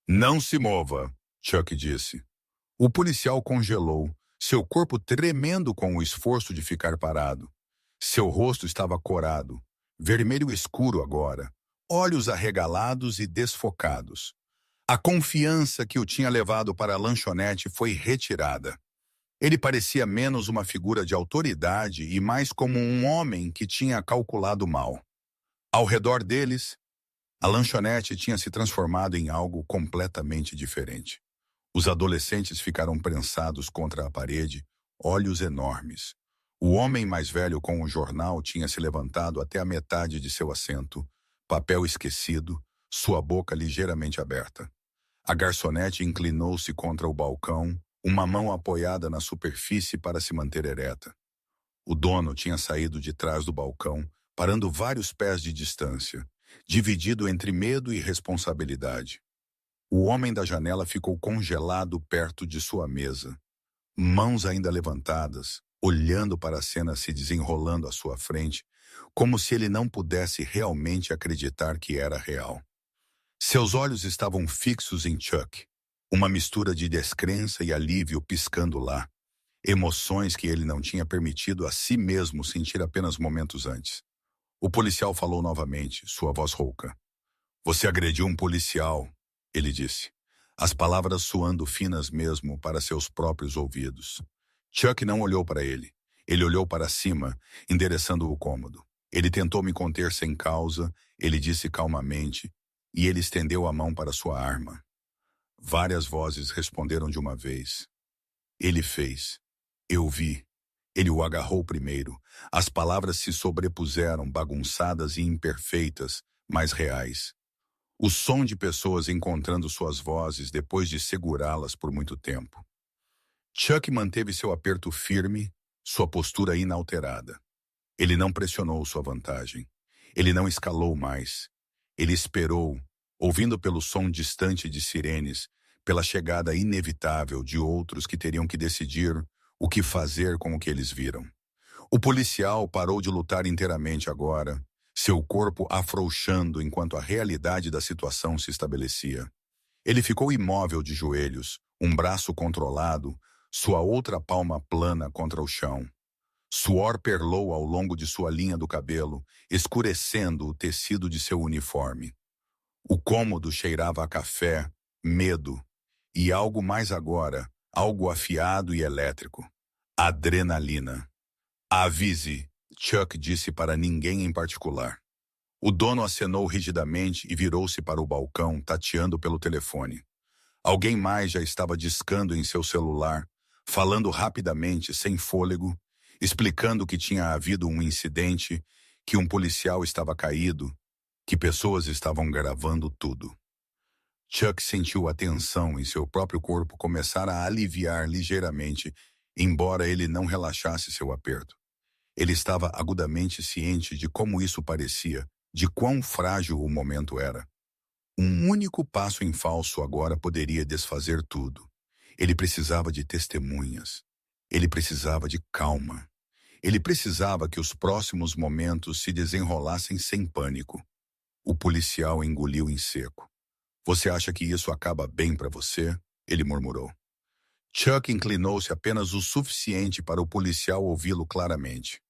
Não se mova, Chuck disse. O policial congelou, seu corpo tremendo com o esforço de ficar parado. Seu rosto estava corado, vermelho escuro agora, olhos arregalados e desfocados. A confiança que o tinha levado para a lanchonete foi retirada. Ele parecia menos uma figura de autoridade e mais como um homem que tinha calculado mal. Ao redor deles, a lanchonete tinha se transformado em algo completamente diferente. Os adolescentes ficaram prensados contra a parede, olhos enormes. O homem mais velho com o jornal tinha se levantado até a metade de seu assento, papel esquecido, sua boca ligeiramente aberta. A garçonete inclinou-se contra o balcão, uma mão apoiada na superfície para se manter ereta. O dono tinha saído de trás do balcão, parando vários pés de distância, dividido entre medo e responsabilidade. O homem da janela ficou congelado perto de sua mesa, mãos ainda levantadas, olhando para a cena se desenrolando à sua frente, como se ele não pudesse realmente acreditar que era real. Seus olhos estavam fixos em Chuck, uma mistura de descrença e alívio piscando lá, emoções que ele não tinha permitido a si mesmo sentir apenas momentos antes. O policial falou novamente, sua voz rouca. Você agrediu um policial, ele disse, as palavras soando finas mesmo para seus próprios ouvidos. Chuck não olhou para ele. Ele olhou para cima, endereçando o cômodo. Ele tentou me conter sem causa, ele disse calmamente, e ele estendeu a mão para sua arma. Várias vozes responderam de uma vez. Ele fez. Eu vi. Ele o agarrou primeiro. As palavras se sobrepuseram, bagunçadas e imperfeitas, mas reais. O som de pessoas encontrando suas vozes depois de segurá-las por muito tempo. Chuck manteve seu aperto firme, sua postura inalterada. Ele não pressionou sua vantagem. Ele não escalou mais. Ele esperou, ouvindo pelo som distante de sirenes, pela chegada inevitável de outros que teriam que decidir o que fazer com o que eles viram. O policial parou de lutar inteiramente agora, seu corpo afrouxando enquanto a realidade da situação se estabelecia. Ele ficou imóvel de joelhos, um braço controlado, sua outra palma plana contra o chão. Suor perlou ao longo de sua linha do cabelo, escurecendo o tecido de seu uniforme. O cômodo cheirava a café, medo, e algo mais agora, algo afiado e elétrico. Adrenalina. Avise, Chuck disse para ninguém em particular. O dono acenou rigidamente e virou-se para o balcão, tateando pelo telefone. Alguém mais já estava discando em seu celular, falando rapidamente, sem fôlego, explicando que tinha havido um incidente, que um policial estava caído, que pessoas estavam gravando tudo. Chuck sentiu a tensão em seu próprio corpo começar a aliviar ligeiramente, embora ele não relaxasse seu aperto. Ele estava agudamente ciente de como isso parecia, de quão frágil o momento era. Um único passo em falso agora poderia desfazer tudo. Ele precisava de testemunhas. Ele precisava de calma. Ele precisava que os próximos momentos se desenrolassem sem pânico. O policial engoliu em seco. Você acha que isso acaba bem para você? Ele murmurou. Chuck inclinou-se apenas o suficiente para o policial ouvi-lo claramente.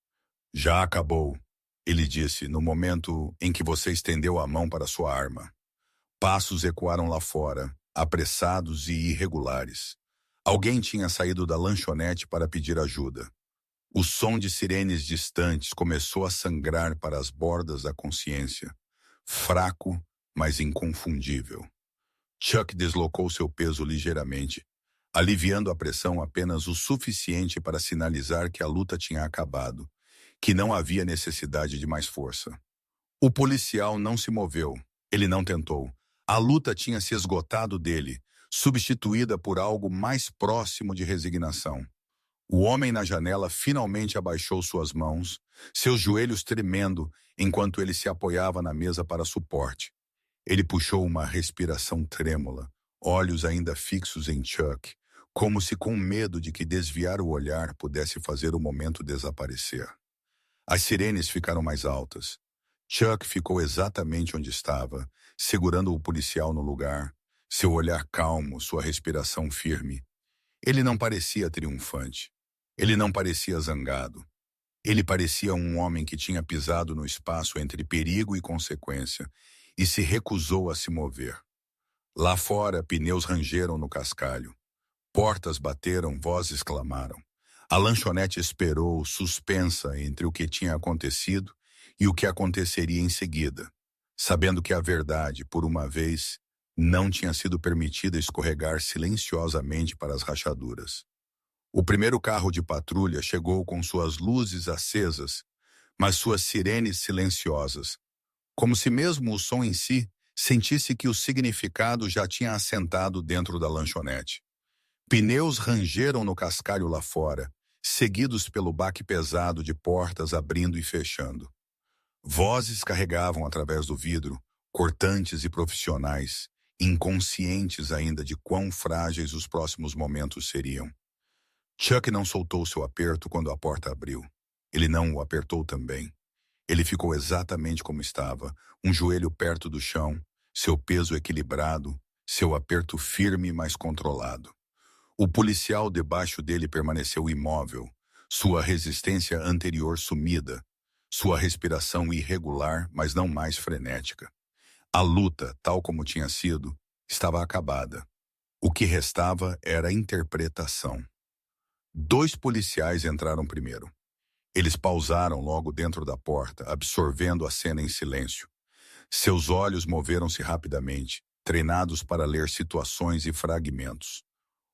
Já acabou, ele disse no momento em que você estendeu a mão para sua arma. Passos ecoaram lá fora, apressados e irregulares. Alguém tinha saído da lanchonete para pedir ajuda. O som de sirenes distantes começou a sangrar para as bordas da consciência. Fraco, mas inconfundível. Chuck deslocou seu peso ligeiramente, aliviando a pressão apenas o suficiente para sinalizar que a luta tinha acabado, que não havia necessidade de mais força. O policial não se moveu. Ele não tentou. A luta tinha se esgotado dele, substituída por algo mais próximo de resignação. O homem na janela finalmente abaixou suas mãos, seus joelhos tremendo enquanto ele se apoiava na mesa para suporte. Ele puxou uma respiração trêmula, olhos ainda fixos em Chuck, como se com medo de que desviar o olhar pudesse fazer o momento desaparecer. As sirenes ficaram mais altas. Chuck ficou exatamente onde estava, segurando o policial no lugar, seu olhar calmo, sua respiração firme. Ele não parecia triunfante. Ele não parecia zangado. Ele parecia um homem que tinha pisado no espaço entre perigo e consequência e se recusou a se mover. Lá fora, pneus rangeram no cascalho. Portas bateram, vozes clamaram. A lanchonete esperou, suspensa entre o que tinha acontecido e o que aconteceria em seguida, sabendo que a verdade, por uma vez, não tinha sido permitida escorregar silenciosamente para as rachaduras. O primeiro carro de patrulha chegou com suas luzes acesas, mas suas sirenes silenciosas, como se mesmo o som em si sentisse que o significado já tinha assentado dentro da lanchonete. Pneus rangeram no cascalho lá fora, seguidos pelo baque pesado de portas abrindo e fechando. Vozes carregavam através do vidro, cortantes e profissionais, inconscientes ainda de quão frágeis os próximos momentos seriam. Chuck não soltou seu aperto quando a porta abriu. Ele não o apertou também. Ele ficou exatamente como estava, um joelho perto do chão, seu peso equilibrado, seu aperto firme, mas controlado. O policial debaixo dele permaneceu imóvel, sua resistência anterior sumida, sua respiração irregular, mas não mais frenética. A luta, tal como tinha sido, estava acabada. O que restava era interpretação. 2 policiais entraram primeiro. Eles pausaram logo dentro da porta, absorvendo a cena em silêncio. Seus olhos moveram-se rapidamente, treinados para ler situações e fragmentos.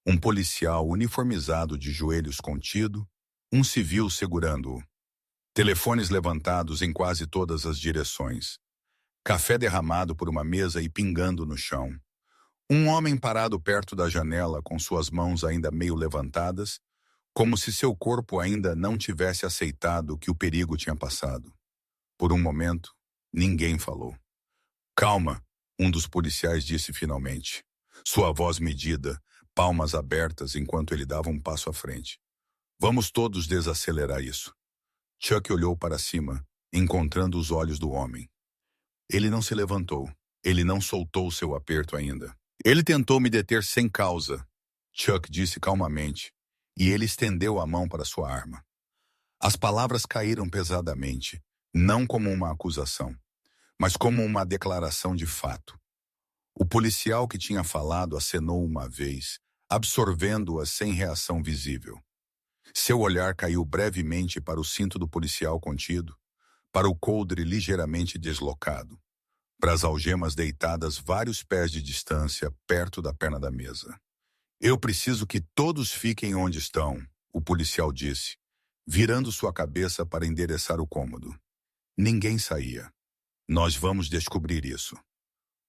Um policial uniformizado de joelhos contido, um civil segurando-o. Telefones levantados em quase todas as direções. Café derramado por uma mesa e pingando no chão. Um homem parado perto da janela com suas mãos ainda meio levantadas, como se seu corpo ainda não tivesse aceitado que o perigo tinha passado. Por um momento, ninguém falou. Calma, um dos policiais disse finalmente. Sua voz medida, palmas abertas enquanto ele dava um passo à frente. Vamos todos desacelerar isso. Chuck olhou para cima, encontrando os olhos do homem. Ele não se levantou. Ele não soltou seu aperto ainda. Ele tentou me deter sem causa, Chuck disse calmamente, e ele estendeu a mão para sua arma. As palavras caíram pesadamente, não como uma acusação, mas como uma declaração de fato. O policial que tinha falado acenou uma vez, absorvendo-a sem reação visível. Seu olhar caiu brevemente para o cinto do policial contido, para o coldre ligeiramente deslocado. para as algemas deitadas vários pés de distância, perto da perna da mesa. Eu preciso que todos fiquem onde estão, o policial disse, virando sua cabeça para endereçar o cômodo. Ninguém saía. Nós vamos descobrir isso.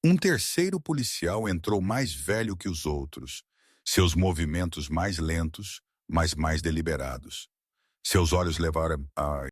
Um terceiro policial entrou mais velho que os outros, seus movimentos mais lentos, mas mais deliberados. Seus olhos levaram a